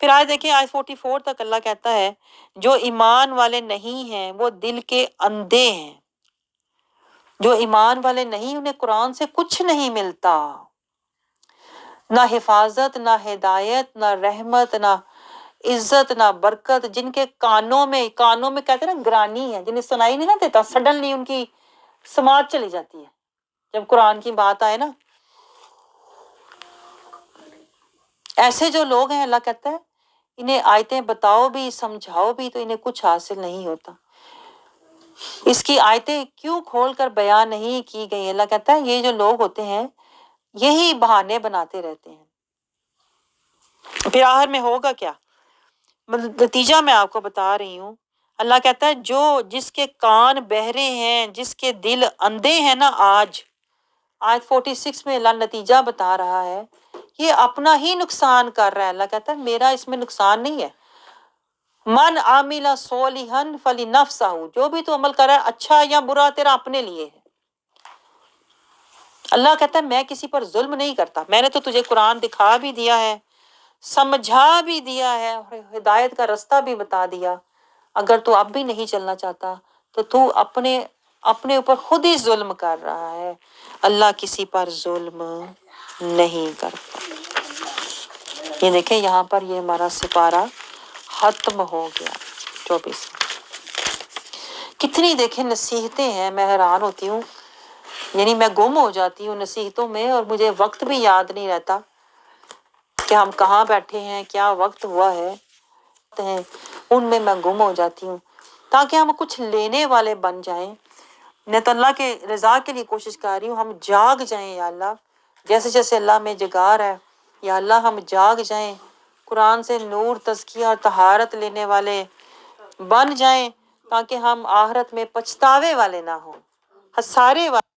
Speaker 1: پھر آج دیکھیں آیت 44 تک اللہ کہتا ہے جو ایمان والے نہیں ہیں وہ دل کے اندھے ہیں. جو ایمان والے نہیں انہیں قرآن سے کچھ نہیں ملتا، نہ حفاظت، نہ ہدایت، نہ رحمت، نہ عزت، نہ برکت. جن کے کانوں میں کہتے ہیں نا گرانی ہے، جنہیں سنائی نہیں نہ دیتا، سڈنلی ان کی سماعت چلی جاتی ہے جب قرآن کی بات آئے نا. ایسے جو لوگ ہیں اللہ کہتا ہے انہیں آیتیں بتاؤ بھی سمجھاؤ بھی تو انہیں کچھ حاصل نہیں ہوتا. اس کی آیتیں کیوں کھول کر بیان نہیں کی گئی؟ اللہ کہتا ہے یہ جو لوگ ہوتے ہیں یہی بہانے بناتے رہتے ہیں. پھر آخر میں ہوگا کیا؟ نتیجہ میں آپ کو بتا رہی ہوں. اللہ کہتا ہے جس کے کان بہرے ہیں، جس کے دل اندھے ہیں نا، آج آیت 46 میں اللہ نتیجہ بتا رہا ہے، یہ اپنا ہی نقصان کر رہا ہے. اللہ کہتا ہے میرا اس میں نقصان نہیں ہے. من عامل صالحا فلنفسہ، جو بھی تو عمل کر رہا ہے اچھا یا برا تیرا اپنے لیے ہے. اللہ کہتا ہے میں کسی پر ظلم نہیں کرتا. میں نے تو تجھے قرآن دکھا بھی دیا ہے، سمجھا بھی دیا ہے، اور ہدایت کا رستہ بھی بتا دیا. اگر تو اب بھی نہیں چلنا چاہتا تو اپنے اوپر خود ہی ظلم کر رہا ہے. اللہ کسی پر ظلم نہیں کرتا. یہ دیکھیں یہاں پر یہ ہمارا سپارہ ختم ہو گیا 24. کتنی دیکھیں نصیحتیں ہیں، میں حیران ہوتی ہوں. یعنی میں گم ہو جاتی ہوں نصیحتوں میں، اور مجھے وقت بھی یاد نہیں رہتا کہ ہم کہاں بیٹھے ہیں، کیا وقت ہوا ہے. ان میں گم ہو جاتی ہوں تاکہ ہم کچھ لینے والے بن جائیں. میں تو اللہ کے رضا کے لیے کوشش کر رہی ہوں ہم جاگ جائیں. یا اللہ جیسے جیسے اللہ میں جگا رہا ہے، یا اللہ ہم جاگ جائیں، قرآن سے نور، تزکیہ اور طہارت لینے والے بن جائیں، تاکہ ہم آخرت میں پچھتاوے والے نہ ہوں، خسارے والے